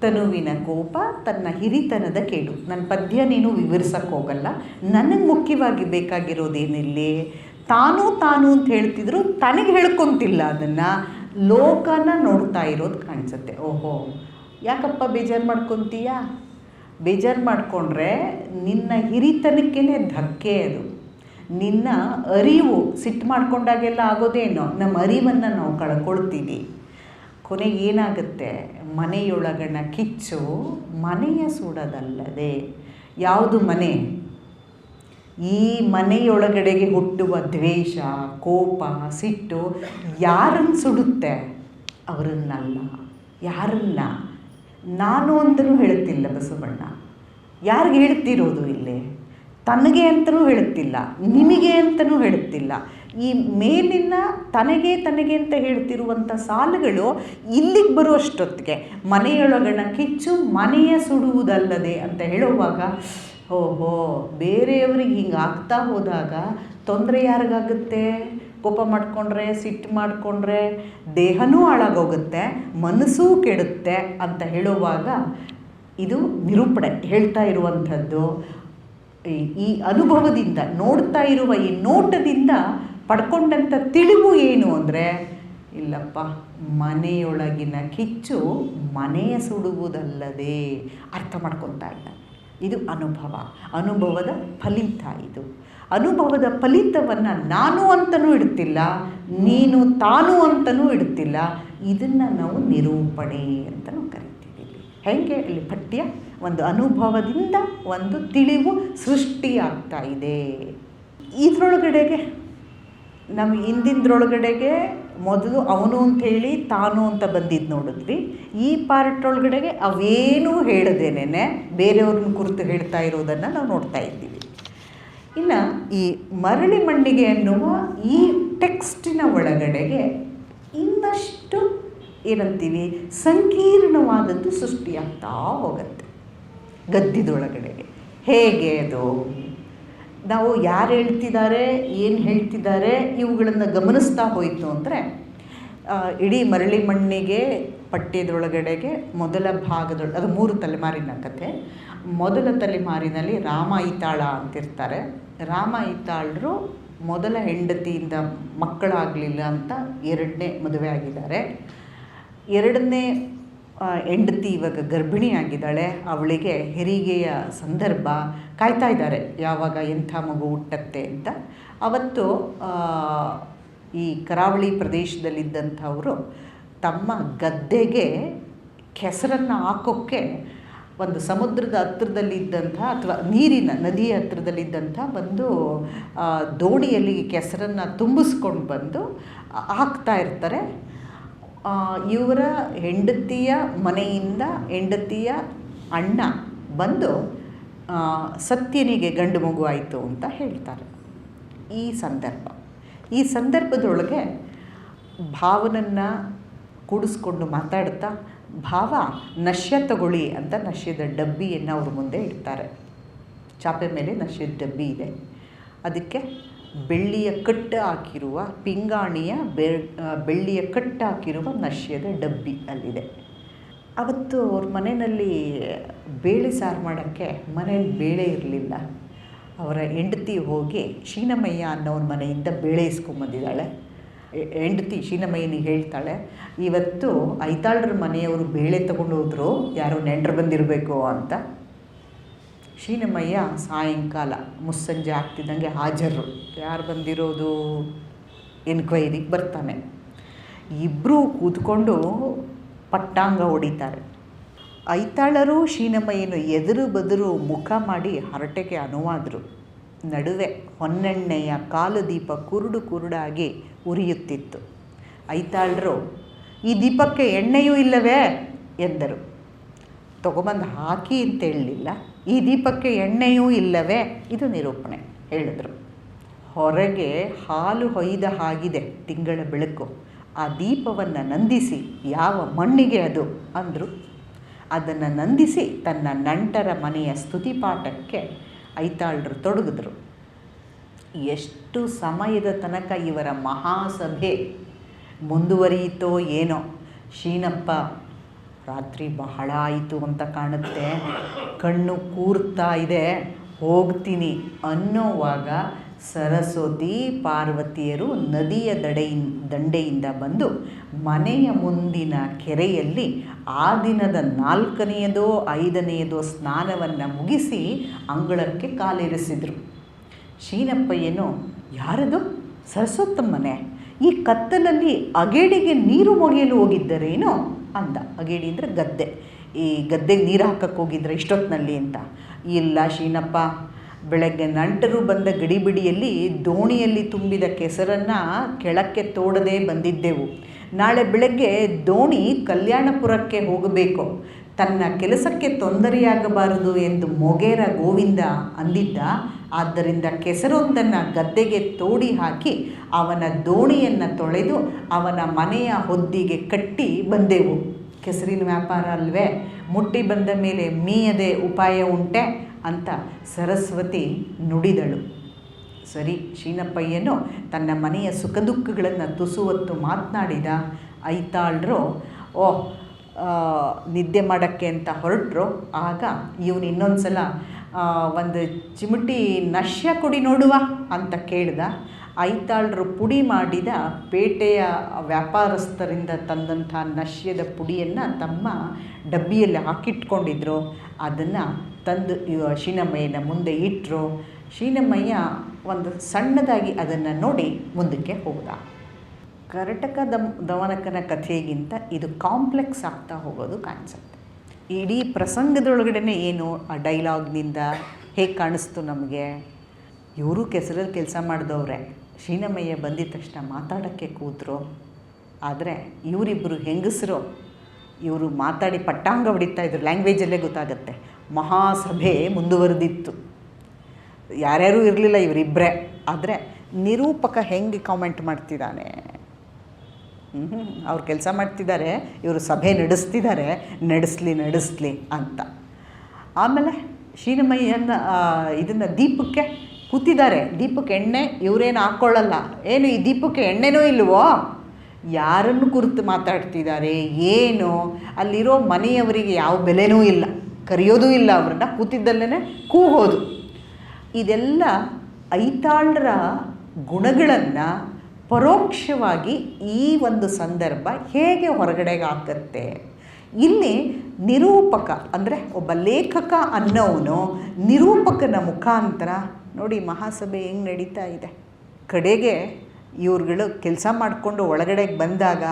ತನುವಿನ ಕೋಪ ತನ್ನ ಹಿರಿತನದ ಕೇಡು. ನನ್ನ ಪದ್ಯ ನೀನು ವಿವರಿಸಕ್ಕೆ ಹೋಗಲ್ಲ, ನನಗೆ ಮುಖ್ಯವಾಗಿ ಬೇಕಾಗಿರೋದೇನಿಲ್ಲಿ, ತಾನು ಅಂತ ಹೇಳ್ತಿದ್ರು, ತನಗೆ ಹೇಳ್ಕೊತಿಲ್ಲ, ಅದನ್ನು ಲೋಕನ ನೋಡ್ತಾ ಇರೋದು ಕಾಣಿಸುತ್ತೆ. ಓಹೋ, ಯಾಕಪ್ಪ ಬೇಜಾರು ಮಾಡ್ಕೊತೀಯ? ಬೇಜಾರು ಮಾಡಿಕೊಂಡ್ರೆ ನಿನ್ನ ಹಿರಿತನಕ್ಕೇ ಧಕ್ಕೆ ಅದು. ನಿನ್ನ ಅರಿವು ಸಿಟ್ಟು ಮಾಡ್ಕೊಂಡಾಗೆಲ್ಲ ಆಗೋದೇನೋ, ನಮ್ಮ ಅರಿವನ್ನು ನಾವು ಕಳ್ಕೊಳ್ತೀವಿ. ಕೊನೆಗೆ ಏನಾಗುತ್ತೆ, ಮನೆಯೊಳಗಣ ಕಿಚ್ಚು ಮನೆಯ ಸುಡೋದಲ್ಲದೆ. ಯಾವುದು ಮನೆ? ಈ ಮನೆಯೊಳಗಡೆಗೆ ಹುಟ್ಟುವ ದ್ವೇಷ, ಕೋಪ, ಸಿಟ್ಟು ಯಾರನ್ನು ಸುಡುತ್ತೆ? ಅವರನ್ನಲ್ಲ. ಯಾರನ್ನ? ನಾನು ಅಂತಲೂ ಹೇಳುತ್ತಿಲ್ಲ ಬಸವಣ್ಣ. ಯಾರಿಗೆ ಹೇಳ್ತಿರೋದು ಇಲ್ಲಿ? ತನಗೆ ಅಂತಲೂ ಹೇಳುತ್ತಿಲ್ಲ, ನಿಮಗೆ ಅಂತಲೂ ಹೇಳುತ್ತಿಲ್ಲ. ಈ ಮೇಲಿನ ತನಗೆ ಅಂತ ಹೇಳ್ತಿರುವಂಥ ಸಾಲುಗಳು ಇಲ್ಲಿಗೆ ಬರುವಷ್ಟೊತ್ತಿಗೆ ಮನೆಯೊಳಗಣ ಕಿಚ್ಚು ಮನೆಯ ಸುಡುವುದಲ್ಲದೆ ಅಂತ ಹೇಳುವಾಗ, ಓಹೋ, ಬೇರೆಯವ್ರಿಗೆ ಹಿಂಗೆ ಆಗ್ತಾ ಹೋದಾಗ ತೊಂದರೆ ಯಾರಿಗಾಗುತ್ತೆ? ಕೋಪ ಮಾಡಿಕೊಂಡ್ರೆ, ಸಿಟ್ಟು ಮಾಡಿಕೊಂಡ್ರೆ ದೇಹನೂ ಹಾಳಾಗೋಗುತ್ತೆ, ಮನಸ್ಸೂ ಕೆಡುತ್ತೆ ಅಂತ ಹೇಳುವಾಗ ಇದು ನಿರೂಪಣೆ ಹೇಳ್ತಾ ಇರುವಂಥದ್ದು. ಈ ಅನುಭವದಿಂದ, ನೋಡ್ತಾ ಇರುವ ಈ ನೋಟದಿಂದ ಪಡ್ಕೊಂಡಂಥ ತಿಳಿವು ಏನು ಅಂದರೆ, ಇಲ್ಲಪ್ಪ, ಮನೆಯೊಳಗಿನ ಕಿಚ್ಚು ಮನೆಯ ಸುಡುವುದಲ್ಲದೆ ಅರ್ಥ ಮಾಡ್ಕೊತಾ ಇಲ್ಲ. ಇದು ಅನುಭವದ ಫಲಿತ. ಇದು ಅನುಭವದ ಫಲಿತವನ್ನು ನಾನು ಅಂತಲೂ ಇಡ್ತಿಲ್ಲ, ನೀನು ತಾನು ಅಂತಲೂ ಇಡ್ತಿಲ್ಲ. ಇದನ್ನು ನಾವು ನಿರೂಪಣೆ ಅಂತಲೂ ಕರಿತೀವಿ. ಹೇಗೆ ಇಲ್ಲಿ ಪಠ್ಯ ಒಂದು ಅನುಭವದಿಂದ ಒಂದು ತಿಳಿವು ಸೃಷ್ಟಿಯಾಗ್ತಾ ಇದೆ. ಇದರೊಳಗಡೆಗೆ ನಮ್ಮ ಹಿಂದಿಂದ್ರೊಳಗಡೆಗೆ ಮೊದಲು ಅವನು ಅಂಥೇಳಿ ತಾನು ಅಂತ ಬಂದಿದ್ದು ನೋಡಿದ್ವಿ. ಈ ಪಾರ್ಟ್ ಒಳಗಡೆಗೆ ಅವೇನೂ ಹೇಳದೇನೆ ಬೇರೆಯವ್ರನ್ನ ಕುರಿತು ಹೇಳ್ತಾ ಇರೋದನ್ನು ನಾವು ನೋಡ್ತಾ ಇದ್ದೀವಿ. ಇನ್ನು ಈ ಮರಳಿ ಮಣ್ಣಿಗೆ ಅನ್ನುವ ಈ ಟೆಕ್ಸ್ಟಿನ ಒಳಗಡೆಗೆ ಇನ್ನಷ್ಟು ಏನಂತೀವಿ, ಸಂಕೀರ್ಣವಾದದ್ದು ಸೃಷ್ಟಿಯಾಗ್ತಾ ಹೋಗುತ್ತೆ ಗದ್ಯದೊಳಗಡೆಗೆ. ಹೇಗೆ ಅದು? ನಾವು ಯಾರು ಹೇಳ್ತಿದ್ದಾರೆ, ಏನು ಹೇಳ್ತಿದ್ದಾರೆ, ಇವುಗಳನ್ನು ಗಮನಿಸ್ತಾ ಹೋಯಿತು ಅಂದರೆ ಇಡೀ ಮರಳಿ ಮಣ್ಣಿಗೆ ಪಠ್ಯದೊಳಗಡೆಗೆ ಮೊದಲ ಭಾಗದೊಳಗೆ, ಅದು 3 ತಲೆಮಾರಿನ ಕಥೆ. ಮೊದಲ ತಲೆಮಾರಿನಲ್ಲಿ ರಾಮ ಐತಾಳ ಅಂತಿರ್ತಾರೆ. ರಾಮ ಐತಾಳರು ಮೊದಲ ಹೆಂಡತಿಯಿಂದ ಮಕ್ಕಳಾಗಲಿಲ್ಲ ಅಂತ 2ನೇ ಮದುವೆ ಆಗಿದ್ದಾರೆ. 2ನೇ ಹೆಂಡತಿ ಇವಾಗ ಗರ್ಭಿಣಿಯಾಗಿದ್ದಾಳೆ. ಅವಳಿಗೆ ಹೆರಿಗೆಯ ಸಂದರ್ಭ, ಕಾಯ್ತಾ ಇದ್ದಾರೆ ಯಾವಾಗ ಎಂಥ ಮಗು ಹುಟ್ಟತ್ತೆ ಅಂತ. ಅವತ್ತು ಈ ಕರಾವಳಿ ಪ್ರದೇಶದಲ್ಲಿದ್ದಂಥವರು ತಮ್ಮ ಗದ್ದೆಗೆ ಕೆಸರನ್ನು ಹಾಕೋಕ್ಕೆ ಒಂದು ಸಮುದ್ರದ ಹತ್ತಿರದಲ್ಲಿದ್ದಂಥ ಅಥವಾ ನೀರಿನ ನದಿಯ ಹತ್ತಿರದಲ್ಲಿದ್ದಂಥ ಒಂದು ದೋಣಿಯಲ್ಲಿ ಕೆಸರನ್ನು ತುಂಬಿಸ್ಕೊಂಡು ಬಂದು ಹಾಕ್ತಾ ಇರ್ತಾರೆ. ಇವರ ಹೆಂಡತಿಯ ಮನೆಯಿಂದ ಹೆಂಡತಿಯ ಅಣ್ಣ ಬಂದು ಸತ್ಯನಿಗೆ ಗಂಡು ಮಗು ಆಯಿತು ಅಂತ ಹೇಳ್ತಾರೆ. ಈ ಸಂದರ್ಭದೊಳಗೆ ಭಾವನನ್ನು ಕೂಡಿಸ್ಕೊಂಡು ಮಾತಾಡ್ತಾ, ಭಾವ ನಶ್ಯ ತಗೊಳ್ಳಿ ಅಂತ ನಶ್ಯದ ಡಬ್ಬಿಯನ್ನು ಅವ್ರ ಮುಂದೆ ಇಡ್ತಾರೆ. ಚಾಪೆ ಮೇಲೆ ನಶ್ಯದ ಡಬ್ಬಿ ಇದೆ, ಅದಕ್ಕೆ ಬೆಳ್ಳಿಯ ಕಟ್ಟು ಹಾಕಿರುವ ಪಿಂಗಾಣಿಯ ಬೆಳ್ಳಿಯ ಕಟ್ಟು ಹಾಕಿರುವ ನಶ್ಯದ ಡಬ್ಬಿ ಅಲ್ಲಿದೆ. ಅವತ್ತು ಅವ್ರ ಮನೆಯಲ್ಲಿ ಬೇಳೆ ಸಾರು ಮಾಡೋಕ್ಕೆ ಮನೇಲಿ ಬೇಳೆ ಇರಲಿಲ್ಲ. ಅವರ ಹೆಂಡತಿ ಹೋಗಿ ಶೀನಮಯ್ಯ ಅನ್ನೋನ ಮನೆಯಿಂದ ಬೇಳೆ ಇಸ್ಕೊಂಬಂದಿದ್ದಾಳೆ. ಹೆಂಡತಿ ಶೀನಮಯ್ಯನಿಗೆ ಹೇಳ್ತಾಳೆ, ಇವತ್ತು ಐತಾಳ್ರ ಮನೆಯವರು ಬೇಳೆ ತಗೊಂಡು ಹೋದ್ರು, ಯಾರೋ ನೆಂಟರು ಬಂದಿರಬೇಕು ಅಂತ. ಶೀನಮಯ್ಯ ಸಾಯಂಕಾಲ ಮುಸ್ಸಂಜೆ ಆಗ್ತಿದ್ದಂಗೆ ಹಾಜರು. ಯಾರು ಬಂದಿರೋದು ಎನ್ಕ್ವೈರಿಗೆ ಬರ್ತಾನೆ. ಇಬ್ಬರೂ ಕೂತ್ಕೊಂಡು ಪಟ್ಟಾಂಗ ಹೊಡಿತಾರೆ. ಐತಾಳರು ಶೀನಮಯ್ಯನು ಎದುರು ಬದುರು ಮುಖ ಮಾಡಿ ಹರಟೆಗೆ ಅನುವಾದರು. ನಡುವೆ ಹೊನ್ನೆಣ್ಣೆಯ ಕಾಲು ದೀಪ ಕುರುಡಾಗಿ ಉರಿಯುತ್ತಿತ್ತು. ಐತಾಳರು, ಈ ದೀಪಕ್ಕೆ ಎಣ್ಣೆಯೂ ಇಲ್ಲವೇ ಎಂದರು. ತಗೊಬಂದು ಹಾಕಿ ಅಂತ ಹೇಳಲಿಲ್ಲ, ಈ ದೀಪಕ್ಕೆ ಎಣ್ಣೆಯೂ ಇಲ್ಲವೇ, ಇದು ನಿರೂಪಣೆ ಹೇಳಿದರು. ಹೊರಗೆ ಹಾಲು ಹೊಯ್ದ ಹಾಗಿದೆ ತಿಂಗಳ ಬೆಳಕು, ಆ ದೀಪವನ್ನು ನಂದಿಸಿ ಯಾವ ಮಣ್ಣಿಗೆ ಅದು ಅಂದರು. ಅದನ್ನು ನಂದಿಸಿ ತನ್ನ ನಂಟರ ಮನೆಯ ಸ್ತುತಿಪಾಠಕ್ಕೆ ಐತಾಳರು ತೊಡಗಿದ್ರು. ಎಷ್ಟು ಸಮಯದ ತನಕ ಇವರ ಮಹಾಸಭೆ ಮುಂದುವರಿಯಿತೋ ಏನೋ. ಶೀನಪ್ಪ, ರಾತ್ರಿ ಬಹಳ ಆಯಿತು ಅಂತ ಕಾಣುತ್ತೆ, ಕಣ್ಣು ಕೂರ್ತಾ ಇದೆ, ಹೋಗ್ತೀನಿ ಅನ್ನೋವಾಗ ಸರಸ್ವತಿ ಪಾರ್ವತಿಯರು ನದಿಯ ದಂಡೆಯಿಂದ ಬಂದು ಮನೆಯ ಮುಂದಿನ ಕೆರೆಯಲ್ಲಿ ಆ ದಿನದ 4ನೇಯದೋ 5ನೇಯದೋ ಸ್ನಾನವನ್ನು ಮುಗಿಸಿ ಅಂಗಳಕ್ಕೆ ಕಾಲಿರಿಸಿದರು. ಶೀನಪ್ಪಯ್ಯನು, ಯಾರದು? ಸರಸ್ವತಮ್ಮನೆ, ಈ ಕತ್ತಲಲ್ಲಿ ಅಗೇಡಿಗೆ ನೀರು ಮೊಗೆಯಲು ಹೋಗಿದ್ದರೇನೋ ಅಂದ. ಅಗೇಡಿ ಅಂದರೆ ಗದ್ದೆ. ಈ ಗದ್ದೆಗೆ ನೀರು ಹಾಕಕ್ಕೆ ಹೋಗಿದ್ರೆ ಇಷ್ಟೊತ್ತಿನಲ್ಲಿ ಅಂತ. ಇಲ್ಲ ಶೀನಪ್ಪ, ಬೆಳಗ್ಗೆ ನಂಟರು ಬಂದ ಗಡಿಬಿಡಿಯಲ್ಲಿ ದೋಣಿಯಲ್ಲಿ ತುಂಬಿದ ಕೆಸರನ್ನು ಕೆಳಕ್ಕೆ ತೋಡದೆ ಬಂದಿದ್ದೆವು. ನಾಳೆ ಬೆಳಗ್ಗೆ ದೋಣಿ ಕಲ್ಯಾಣಪುರಕ್ಕೆ ಹೋಗಬೇಕು. ತನ್ನ ಕೆಲಸಕ್ಕೆ ತೊಂದರೆಯಾಗಬಾರದು ಎಂದು ಮೊಗೇರ ಗೋವಿಂದ ಅಂದಿದ್ದ. ಆದ್ದರಿಂದ ಕೆಸರೊಂದನ್ನು ಗದ್ದೆಗೆ ತೋಡಿ ಹಾಕಿ ಅವನ ದೋಣಿಯನ್ನು ತೊಳೆದು ಅವನ ಮನೆಯ ಹೊದ್ದಿಗೆ ಕಟ್ಟಿ ಬಂದೆವು. ಕೆಸರಿನ ವ್ಯಾಪಾರ ಅಲ್ವೇ, ಮುಟ್ಟಿ ಬಂದ ಮೇಲೆ ಮೀಯದೆ ಉಪಾಯ ಉಂಟೆ ಅಂತ ಸರಸ್ವತಿ ನುಡಿದಳು. ಸರಿ, ಶೀನಪ್ಪಯ್ಯನು ತನ್ನ ಮನೆಯ ಸುಖ ದುಃಖಗಳನ್ನು ತುಸುವತ್ತು ಮಾತನಾಡಿದ. ಐತಾಳರು ನಿದ್ದೆ ಮಾಡೋಕ್ಕೆ ಅಂತ ಹೊರಟರು. ಆಗ ಇವನು ಇನ್ನೊಂದು ಸಲ ಒಂದು ಚಿಮುಟಿ ನಶ್ಯ ಕೊಡಿ ನೋಡುವ ಅಂತ ಕೇಳ್ದ. ಐತಾಳರು ಪುಡಿ ಮಾಡಿದ ಪೇಟೆಯ ವ್ಯಾಪಾರಸ್ಥರಿಂದ ತಂದಂಥ ನಶ್ಯದ ಪುಡಿಯನ್ನು ತಮ್ಮ ಡಬ್ಬಿಯಲ್ಲಿ ಹಾಕಿಟ್ಕೊಂಡಿದ್ರು. ಅದನ್ನು ತಂದು ಶೀನಮಯ್ಯನ ಮುಂದೆ ಇಟ್ಟರು. ಶೀನಮಯ್ಯ ಒಂದು ಸಣ್ಣದಾಗಿ ಅದನ್ನು ನೋಡಿ ಮುಂದಕ್ಕೆ ಹೋದ. ಕರಟಕ ದಮನಕನ ಕಥೆಗಿಂತ ಇದು ಕಾಂಪ್ಲೆಕ್ಸ್ ಆಗ್ತಾ ಹೋಗೋದು ಕಾಣಿಸುತ್ತೆ. ಇಡೀ ಪ್ರಸಂಗದೊಳಗಡೆ ಏನು ಆ ಡೈಲಾಗ್ನಿಂದ ಹೇಗೆ ಕಾಣಿಸ್ತು ನಮಗೆ. ಇವರು ಕೆಸರಲ್ಲಿ ಕೆಲಸ ಮಾಡಿದವ್ರೆ. ಶೀನಮಯ್ಯ ಬಂದಿದ ತಕ್ಷಣ ಮಾತಾಡೋಕ್ಕೆ ಕೂತರು. ಆದರೆ ಇವರಿಬ್ಬರು ಹೆಂಗಸರು, ಇವರು ಮಾತಾಡಿ ಪಟ್ಟಾಂಗ ಹೊಡಿತಾಯಿದ್ರು. ಲ್ಯಾಂಗ್ವೇಜಲ್ಲೇ ಗೊತ್ತಾಗುತ್ತೆ. ಮಹಾಸಭೆ ಮುಂದುವರೆದಿತ್ತು. ಯಾರ್ಯಾರೂ ಇರಲಿಲ್ಲ, ಇವರಿಬ್ಬರೇ. ಆದರೆ ನಿರೂಪಕ ಹೆಂಗೆ ಕಾಮೆಂಟ್ ಮಾಡ್ತಿದ್ದಾನೆ, ಅವ್ರು ಕೆಲಸ ಮಾಡ್ತಿದ್ದಾರೆ, ಇವರು ಸಭೆ ನಡೆಸ್ತಿದ್ದಾರೆ, ನಡೆಸಲಿ ಅಂತ. ಆಮೇಲೆ ಶೀನಮಯ್ಯನ ಇದನ್ನು ದೀಪಕ್ಕೆ ಕೂತಿದ್ದಾರೆ. ದೀಪಕ್ಕೆ ಎಣ್ಣೆ ಇವರೇನು ಹಾಕ್ಕೊಳ್ಳಲ್ಲ. ಏನು ಈ ದೀಪಕ್ಕೆ ಎಣ್ಣೆನೂ ಇಲ್ವೋ? ಯಾರನ್ನು ಕುರಿತು ಮಾತಾಡ್ತಿದ್ದಾರೆ ಏನು? ಅಲ್ಲಿರೋ ಮನೆಯವರಿಗೆ ಯಾವ ಬೆಲೆನೂ ಇಲ್ಲ, ಕರೆಯೋದೂ ಇಲ್ಲ, ಅವ್ರನ್ನ ಕೂತಿದ್ದಲ್ಲೇ ಕೂಗೋದು. ಇದೆಲ್ಲ ಐತಾಳರ ಗುಣಗಳನ್ನು ಪರೋಕ್ಷವಾಗಿ ಈ ಒಂದು ಸಂದರ್ಭ ಹೇಗೆ ಹೊರಗಡೆಗೆ ಹಾಕುತ್ತೆ. ಇಲ್ಲಿ ನಿರೂಪಕ ಅಂದರೆ ಒಬ್ಬ ಲೇಖಕ ಅನ್ನೋನು ನಿರೂಪಕನ ಮುಖಾಂತರ ನೋಡಿ ಮಹಾಸಭೆ ಹೆಂಗೆ ನಡೀತಾ ಇದೆ. ಕಡೆಗೆ ಇವ್ರುಗಳು ಕೆಲಸ ಮಾಡಿಕೊಂಡು ಒಳಗಡೆಗೆ ಬಂದಾಗ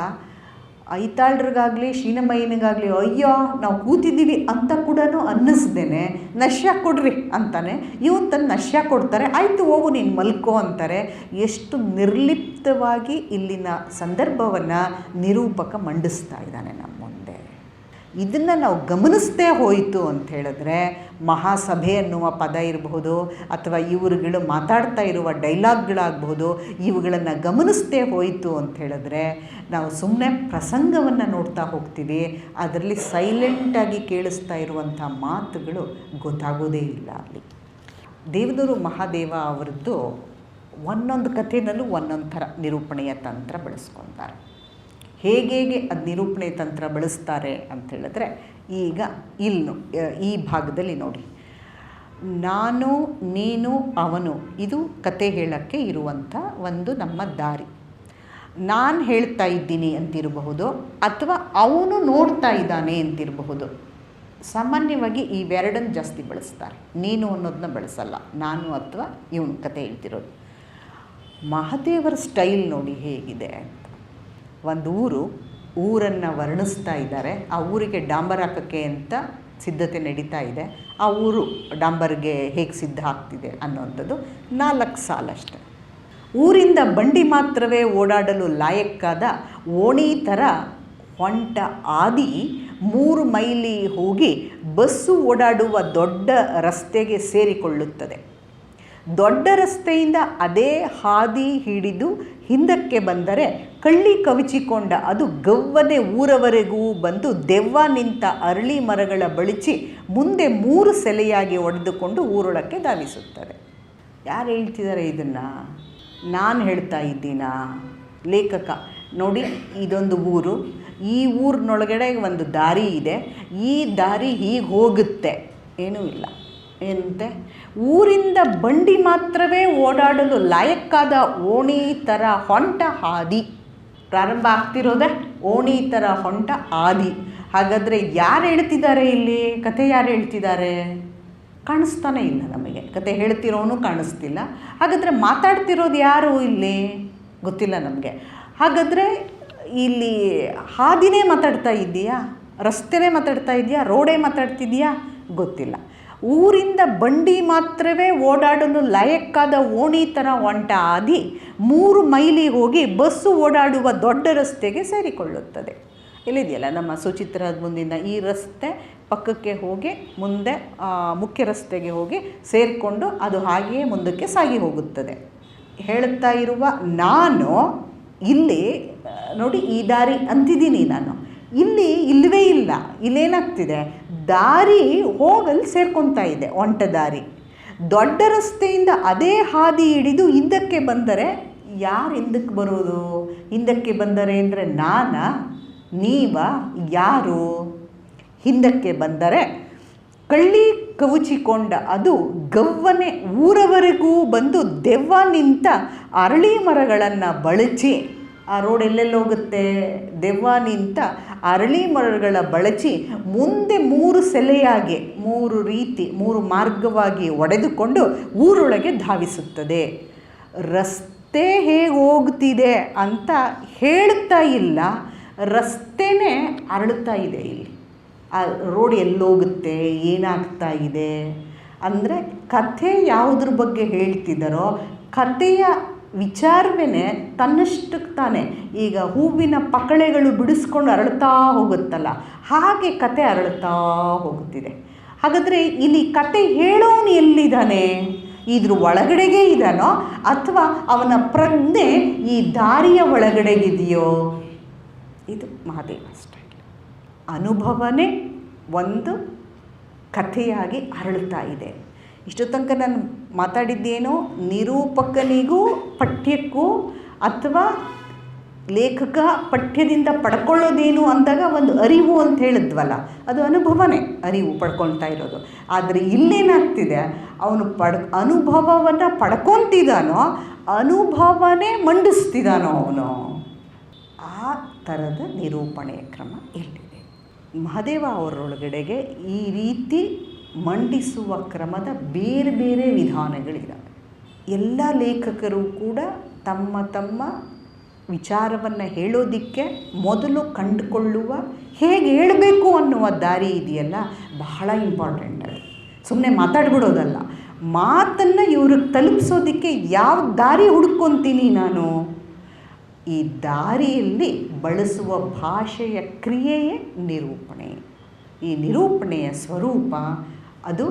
ಐತಾಳ್ರಿಗಾಗಲಿ ಶೀನಮಯ್ಯನಿಗಾಗಲಿ ಅಯ್ಯೋ ನಾವು ಕೂತಿದ್ದೀವಿ ಅಂತ ಕೂಡ ಅನ್ನಿಸ್ದೇನೆ ನಶ್ಯ ಕೊಡ್ರಿ ಅಂತಾನೆ ಇವನು ತನ್ನ ನಶ್ಯ ಕೊಡ್ತಾರೆ, ಆಯಿತು ಹೋಗು ನೀನು ಮಲ್ಕೋ ಅಂತಾರೆ. ಎಷ್ಟು ನಿರ್ಲಿಪ್ತವಾಗಿ ಇಲ್ಲಿನ ಸಂದರ್ಭವನ್ನು ನಿರೂಪಕ ಮಂಡಿಸ್ತಾ ಇದ್ದಾನೆ ನಮ್ಮ ಮುಂದೆ. ಇದನ್ನು ನಾವು ಗಮನಿಸ್ತೇ ಹೋಯಿತು ಅಂತ ಹೇಳಿದ್ರೆ ಮಹಾಸಭೆ ಅನ್ನುವ ಪದ ಇರಬಹುದು ಅಥವಾ ಇವರುಗಳು ಮಾತಾಡ್ತಾ ಇರುವ ಡೈಲಾಗ್ಗಳಾಗಬಹುದು, ಇವುಗಳನ್ನು ಗಮನಿಸ್ತೇ ಹೋಯಿತು ಅಂತ ಹೇಳಿದ್ರೆ ನಾವು ಸುಮ್ಮನೆ ಪ್ರಸಂಗವನ್ನು ನೋಡ್ತಾ ಹೋಗ್ತೀವಿ, ಅದರಲ್ಲಿ ಸೈಲೆಂಟಾಗಿ ಕೇಳಿಸ್ತಾ ಇರುವಂಥ ಮಾತುಗಳು ಗೊತ್ತಾಗೋದೇ ಇಲ್ಲ. ಅಲ್ಲಿ ದೇವನೂರು ಮಹಾದೇವ ಅವರದ್ದು ಒಂದೊಂದು ಕಥೆನಲ್ಲೂ ಒಂದೊಂದು ಥರ ನಿರೂಪಣೆಯ ತಂತ್ರ ಬಳಸ್ಕೊತಾರೆ. ಹೇಗೆ ಅದು ನಿರೂಪಣೆ ತಂತ್ರ ಬಳಸ್ತಾರೆ ಅಂಥೇಳಿದ್ರೆ, ಈಗ ಈ ಭಾಗದಲ್ಲಿ ನೋಡಿ, ನಾನು ನೀನು ಅವನು ಇದು ಕತೆ ಹೇಳೋಕ್ಕೆ ಇರುವಂಥ ಒಂದು ನಮ್ಮ ದಾರಿ. ನಾನು ಹೇಳ್ತಾ ಇದ್ದೀನಿ ಅಂತಿರಬಹುದು ಅಥವಾ ಅವನು ನೋಡ್ತಾ ಇದ್ದಾನೆ ಅಂತಿರಬಹುದು. ಸಾಮಾನ್ಯವಾಗಿ ಇವೆರಡನ್ನು ಜಾಸ್ತಿ ಬಳಸ್ತಾರೆ, ನೀನು ಅನ್ನೋದನ್ನ ಬಳಸಲ್ಲ, ನಾನು ಅಥವಾ ಇವನು ಕತೆ ಹೇಳ್ತಿರೋದು. ಮಹಾದೇವರ ಸ್ಟೈಲ್ ನೋಡಿ ಹೇಗಿದೆ. ಒಂದು ಊರನ್ನು ವರ್ಣಿಸ್ತಾ ಇದ್ದಾರೆ, ಆ ಊರಿಗೆ ಡಾಂಬರ್ ಹಾಕೋಕ್ಕೆ ಅಂತ ಸಿದ್ಧತೆ ನಡೀತಾ ಇದೆ. ಆ ಊರು ಡಾಂಬರ್ಗೆ ಹೇಗೆ ಸಿದ್ಧ ಆಗ್ತಿದೆ ಅನ್ನೋವಂಥದ್ದು 4 ಸಾಲಷ್ಟೆ. ಊರಿಂದ ಬಂಡಿ ಮಾತ್ರವೇ ಓಡಾಡಲು ಲಾಯಕ್ಕಾದ ಓಣಿ ಥರ ಹೊಂಟ ಹಾದಿ 3 ಮೈಲಿ ಹೋಗಿ ಬಸ್ಸು ಓಡಾಡುವ ದೊಡ್ಡ ರಸ್ತೆಗೆ ಸೇರಿಕೊಳ್ಳುತ್ತದೆ. ದೊಡ್ಡ ರಸ್ತೆಯಿಂದ ಅದೇ ಹಾದಿ ಹಿಡಿದು ಹಿಂದಕ್ಕೆ ಬಂದರೆ ಕಳ್ಳಿ ಕವಿಚಿಕೊಂಡ ಅದು ಗವ್ವನೆ ಊರವರೆಗೂ ಬಂದು ದೆವ್ವ ನಿಂತ ಅರಳಿ ಮರಗಳ ಬಳಿಚಿ ಮುಂದೆ 3 ಸೆಲೆಯಾಗಿ ಒಡೆದುಕೊಂಡು ಊರೊಳಕ್ಕೆ ಧಾವಿಸುತ್ತದೆ. ಯಾರು ಹೇಳ್ತಿದ್ದಾರೆ ಇದನ್ನು? ನಾನು ಹೇಳ್ತಾ ಇದ್ದೀನಾ? ಲೇಖಕ ನೋಡಿ, ಇದೊಂದು ಊರು, ಈ ಊರಿನೊಳಗಡೆ ಒಂದು ದಾರಿ ಇದೆ, ಈ ದಾರಿ ಹೀಗೆ ಹೋಗುತ್ತೆ, ಏನೂ ಇಲ್ಲ. ಏನಂತೆ? ಊರಿಂದ ಬಂಡಿ ಮಾತ್ರವೇ ಓಡಾಡಲು ಲಾಯಕ್ಕಾದ ಓಣಿ ಥರ ಹೊಂಟ ಹಾದಿ. ಪ್ರಾರಂಭ ಆಗ್ತಿರೋದೆ ಓಣಿ ಥರ ಹೊಂಟ ಹಾದಿ. ಹಾಗಾದರೆ ಯಾರು ಹೇಳ್ತಿದ್ದಾರೆ ಇಲ್ಲಿ? ಕತೆ ಯಾರು ಹೇಳ್ತಿದ್ದಾರೆ? ಕಾಣಿಸ್ತಾನೆ ಇಲ್ಲ ನಮಗೆ, ಕತೆ ಹೇಳ್ತಿರೋನು ಕಾಣಿಸ್ತಿಲ್ಲ. ಹಾಗಾದರೆ ಮಾತಾಡ್ತಿರೋದು ಯಾರು ಇಲ್ಲಿ? ಗೊತ್ತಿಲ್ಲ ನಮಗೆ. ಹಾಗಾದರೆ ಇಲ್ಲಿ ಹಾದಿನೇ ಮಾತಾಡ್ತಾ ಇದೆಯಾ, ರಸ್ತೆನೇ ಮಾತಾಡ್ತಾ ಇದೆಯಾ, ರೋಡೇ ಮಾತಾಡ್ತಿದೆಯಾ? ಗೊತ್ತಿಲ್ಲ. ಊರಿಂದ ಬಂಡಿ ಮಾತ್ರವೇ ಓಡಾಡಲು ಲಾಯಕ್ಕಾದ ಓಣಿ ಥರ ಹೊಂಟ ಹಾದಿ 3 ಮೈಲಿ ಹೋಗಿ ಬಸ್ಸು ಓಡಾಡುವ ದೊಡ್ಡ ರಸ್ತೆಗೆ ಸೇರಿಕೊಳ್ಳುತ್ತದೆ. ಇಲ್ಲಿದೆಯಲ್ಲ ನಮ್ಮ ಸುಚಿತ್ರದ ಮುಂದಿನ ಈ ರಸ್ತೆ ಪಕ್ಕಕ್ಕೆ ಹೋಗಿ ಮುಂದೆ ಮುಖ್ಯ ರಸ್ತೆಗೆ ಹೋಗಿ ಸೇರಿಕೊಂಡು ಅದು ಹಾಗೆಯೇ ಮುಂದಕ್ಕೆ ಸಾಗಿ ಹೋಗುತ್ತದೆ. ಹೇಳ್ತಾ ಇರುವ ನಾನು ಇಲ್ಲಿ ನೋಡಿ, ಈ ದಾರಿ ಅಂತಿದ್ದೀನಿ ನಾನು, ಇಲ್ಲಿ ಇಲ್ಲವೇ ಇಲ್ಲ. ಇಲ್ಲೇನಾಗ್ತಿದೆ? ದಾರಿ ಹೋಗಲು ಸೇರ್ಕೊತಾ ಇದೆ, ಒಂಟ ದಾರಿ. ದೊಡ್ಡ ರಸ್ತೆಯಿಂದ ಅದೇ ಹಾದಿ ಹಿಡಿದು ಹಿಂದಕ್ಕೆ ಬಂದರೆ ಯಾರು ಹಿಂದಕ್ಕೆ ಬರೋದು? ಹಿಂದಕ್ಕೆ ಬಂದರೆ ಅಂದರೆ ನಾನಾ, ನೀವಾ, ಯಾರು? ಹಿಂದಕ್ಕೆ ಬಂದರೆ ಕಳ್ಳಿ ಕವುಚಿಕೊಂಡ ಅದು ಗವ್ವನೆ ಊರವರೆಗೂ ಬಂದು ದೆವ್ವ ನಿಂತ ಅರಳಿ ಮರಗಳನ್ನು ಬಳಚಿ, ಆ ರೋಡ್ ಎಲ್ಲೆಲ್ಲಿ ಹೋಗುತ್ತೆ? ದೆವ್ವ ನಿಂತ ಅರಳಿ ಮರಗಳ ಬಳಚಿ ಮುಂದೆ 3 ಸೆಲೆಯಾಗಿ 3 ರೀತಿ 3 ಮಾರ್ಗವಾಗಿ ಒಡೆದುಕೊಂಡು ಊರೊಳಗೆ ಧಾವಿಸುತ್ತದೆ. ರಸ್ತೆ ಹೇಗೆ ಹೋಗ್ತಿದೆ ಅಂತ ಹೇಳ್ತಾ ಇಲ್ಲ, ರಸ್ತೆನೇ ಅರಳುತ್ತಾ ಇದೆ. ಇಲ್ಲಿ ಆ ರೋಡ್ ಎಲ್ಲೋಗುತ್ತೆ, ಏನಾಗ್ತಾ ಇದೆ ಅಂದರೆ ಕಥೆ ಯಾವುದ್ರ ಬಗ್ಗೆ ಹೇಳ್ತಿದ್ದಾರೋ ಕಥೆಯ ವಿಚಾರವೇ ತನ್ನಷ್ಟಕ್ಕೆ ತಾನೆ. ಈಗ ಹೂವಿನ ಪಕಳೆಗಳು ಬಿಡಿಸ್ಕೊಂಡು ಅರಳ್ತಾ ಹೋಗುತ್ತಲ್ಲ, ಹಾಗೆ ಕತೆ ಅರಳ್ತಾ ಹೋಗುತ್ತಿದೆ. ಹಾಗಾದರೆ ಇಲ್ಲಿ ಕತೆ ಹೇಳೋನು ಎಲ್ಲಿದ್ದಾನೆ? ಇದ್ರ ಒಳಗಡೆಗೆ ಇದ್ದಾನೋ ಅಥವಾ ಅವನ ಪ್ರಜ್ಞೆ ಈ ದಾರಿಯ ಒಳಗಡೆಗಿದೆಯೋ? ಇದು ಮಹಾದೇವ ಸ್ಟೈಲ್. ಅನುಭವನೇ ಒಂದು ಕಥೆಯಾಗಿ ಅರಳ್ತಾ ಇದೆ. ಇಷ್ಟು ತನಕ ನಾನು ಮಾತಾಡಿದ್ದೇನೋ ನಿರೂಪಕನಿಗೂ ಪಠ್ಯಕ್ಕೂ ಅಥವಾ ಲೇಖಕ ಪಠ್ಯದಿಂದ ಪಡ್ಕೊಳ್ಳೋದೇನು ಅಂದಾಗ ಒಂದು ಅರಿವು ಅಂತ ಹೇಳಿದ್ವಲ್ಲ, ಅದು ಅನುಭವನೇ ಅರಿವು ಪಡ್ಕೊಳ್ತಾ ಇರೋದು. ಆದರೆ ಇಲ್ಲೇನಾಗ್ತಿದೆ, ಅವನು ಅನುಭವವನ್ನು ಪಡ್ಕೊತಿದ್ದಾನೋ ಅನುಭವನೇ ಮಂಡಿಸ್ತಿದ್ದಾನೋ ಅವನು. ಆ ಥರದ ನಿರೂಪಣೆಯ ಕ್ರಮ ಇಲ್ಲಿದೆ. ಮಹಾದೇವ ಅವರೊಳಗಡೆಗೆ ಈ ರೀತಿ ಮಂಡಿಸುವ ಕ್ರಮದ ಬೇರೆ ಬೇರೆ ವಿಧಾನಗಳಿದ್ದಾವೆ. ಎಲ್ಲ ಲೇಖಕರು ಕೂಡ ತಮ್ಮ ತಮ್ಮ ವಿಚಾರವನ್ನು ಹೇಳೋದಕ್ಕೆ ಮೊದಲು ಕಂಡುಕೊಳ್ಳುವ ಹೇಗೆ ಹೇಳಬೇಕು ಅನ್ನುವ ದಾರಿ ಇದೆಯಲ್ಲ, ಬಹಳ ಇಂಪಾರ್ಟೆಂಟ್. ಅದು ಸುಮ್ಮನೆ ಮಾತಾಡ್ಬಿಡೋದಲ್ಲ, ಮಾತನ್ನು ಇವ್ರಿಗೆ ತಲುಪಿಸೋದಕ್ಕೆ ಯಾವ ದಾರಿ ಹುಡ್ಕೊತೀನಿ ನಾನು, ಈ ದಾರಿಯಲ್ಲಿ ಬಳಸುವ ಭಾಷೆಯ ಕ್ರಿಯೆಯೇ ನಿರೂಪಣೆ. ಈ ನಿರೂಪಣೆಯ ಸ್ವರೂಪ ಅದು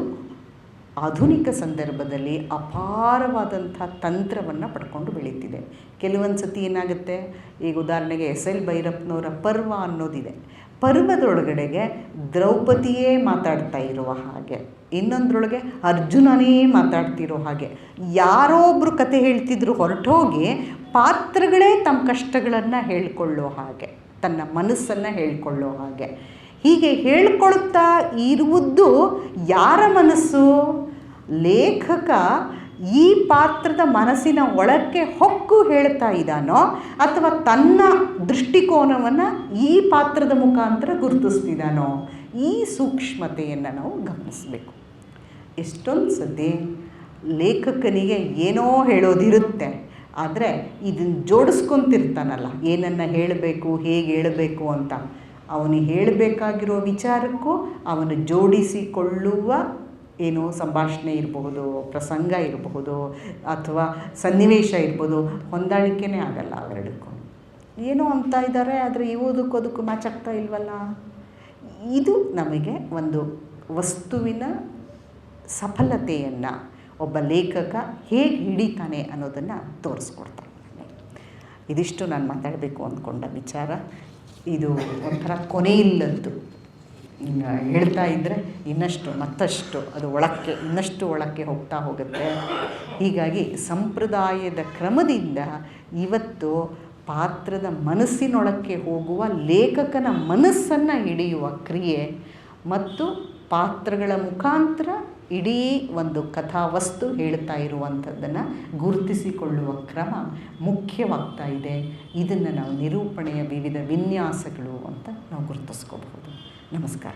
ಆಧುನಿಕ ಸಂದರ್ಭದಲ್ಲಿ ಅಪಾರವಾದಂಥ ತಂತ್ರವನ್ನು ಪಡ್ಕೊಂಡು ಬೆಳೀತಿದೆ. ಕೆಲವೊಂದು ಸತಿ ಏನಾಗುತ್ತೆ, ಈಗ ಉದಾಹರಣೆಗೆ ಎಸ್.ಎಲ್. ಭೈರಪ್ಪನವರ ಪರ್ವ ಅನ್ನೋದಿದೆ. ಪರ್ವದೊಳಗಡೆಗೆ ದ್ರೌಪದಿಯೇ ಮಾತಾಡ್ತಾ ಇರುವ ಹಾಗೆ, ಇನ್ನೊಂದರೊಳಗೆ ಅರ್ಜುನನೇ ಮಾತಾಡ್ತಿರೋ ಹಾಗೆ, ಯಾರೋ ಒಬ್ಬರು ಕತೆ ಹೇಳ್ತಿದ್ರು ಹೊರಟೋಗಿ ಪಾತ್ರಗಳೇ ತಮ್ಮ ಕಷ್ಟಗಳನ್ನು ಹೇಳ್ಕೊಳ್ಳೋ ಹಾಗೆ, ತನ್ನ ಮನಸ್ಸನ್ನು ಹೇಳ್ಕೊಳ್ಳೋ ಹಾಗೆ, ಹೀಗೆ ಹೇಳ್ಕೊಳ್ತಾ ಇರುವುದು ಯಾರ ಮನಸ್ಸು? ಲೇಖಕ ಈ ಪಾತ್ರದ ಮನಸ್ಸಿನ ಒಳಕ್ಕೆ ಹೊಕ್ಕು ಹೇಳ್ತಾ ಇದ್ದಾನೋ ಅಥವಾ ತನ್ನ ದೃಷ್ಟಿಕೋನವನ್ನು ಈ ಪಾತ್ರದ ಮುಖಾಂತರ ಗುರುತಿಸ್ತಿದ್ದಾನೋ? ಈ ಸೂಕ್ಷ್ಮತೆಯನ್ನು ನಾವು ಗಮನಿಸಬೇಕು. ಎಷ್ಟೊಂದು ಸತಿ ಲೇಖಕನಿಗೆ ಏನೋ ಹೇಳೋದಿರುತ್ತೆ, ಆದರೆ ಇದನ್ನು ಜೋಡಿಸ್ಕೊತಿರ್ತಾನಲ್ಲ, ಏನನ್ನು ಹೇಳಬೇಕು, ಹೇಗೆ ಹೇಳಬೇಕು ಅಂತ. ಅವನು ಹೇಳಬೇಕಾಗಿರೋ ವಿಚಾರಕ್ಕೂ ಅವನು ಜೋಡಿಸಿಕೊಳ್ಳುವ ಏನು ಸಂಭಾಷಣೆ ಇರಬಹುದು, ಪ್ರಸಂಗ ಇರಬಹುದು, ಅಥವಾ ಸನ್ನಿವೇಶ ಇರ್ಬೋದು, ಹೊಂದಾಣಿಕೆನೇ ಆಗಲ್ಲ ಅವೆರಡಕ್ಕೂ. ಏನೋ ಅಂತ ಇದ್ದಾರೆ, ಆದರೆ ಅದಕ್ಕೂ ಮ್ಯಾಚ್ ಆಗ್ತಾ ಇಲ್ವಲ್ಲ. ಇದು ನಮಗೆ ಒಂದು ವಸ್ತುವಿನ ಸಫಲತೆಯನ್ನು ಒಬ್ಬ ಲೇಖಕ ಹೇಗೆ ಹಿಡಿತಾನೆ ಅನ್ನೋದನ್ನು ತೋರಿಸ್ಕೊಡ್ತಾನೆ. ಇದಿಷ್ಟು ನಾನು ಮಾತಾಡಬೇಕು ಅಂದ್ಕೊಂಡ ವಿಚಾರ. ಇದು ಒಂಥರ ಕೊನೆಯಿಲ್ಲದ್ದು, ಹೇಳ್ತಾ ಇದ್ದರೆ ಇನ್ನಷ್ಟು ಮತ್ತಷ್ಟು ಅದು ಇನ್ನಷ್ಟು ಒಳಕ್ಕೆ ಹೋಗ್ತಾ ಹೋಗುತ್ತೆ. ಹೀಗಾಗಿ ಸಂಪ್ರದಾಯದ ಕ್ರಮದಿಂದ ಇವತ್ತು ಪಾತ್ರದ ಮನಸ್ಸಿನೊಳಕ್ಕೆ ಹೋಗುವ ಲೇಖಕನ ಮನಸ್ಸನ್ನು ಹಿಡಿಯುವ ಕ್ರಿಯೆ ಮತ್ತು ಪಾತ್ರಗಳ ಮುಖಾಂತರ ಇಡೀ ಒಂದು ಕಥಾವಸ್ತು ಹೇಳ್ತಾ ಇರುವಂಥದ್ದನ್ನು ಗುರುತಿಸಿಕೊಳ್ಳುವ ಕ್ರಮ ಮುಖ್ಯವಾಗ್ತಾ ಇದೆ. ಇದನ್ನು ನಾವು ನಿರೂಪಣೆಯ ವಿವಿಧ ವಿನ್ಯಾಸಗಳು ಅಂತ ನಾವು ಗುರುತಿಸ್ಕೋಬಹುದು. ನಮಸ್ಕಾರ.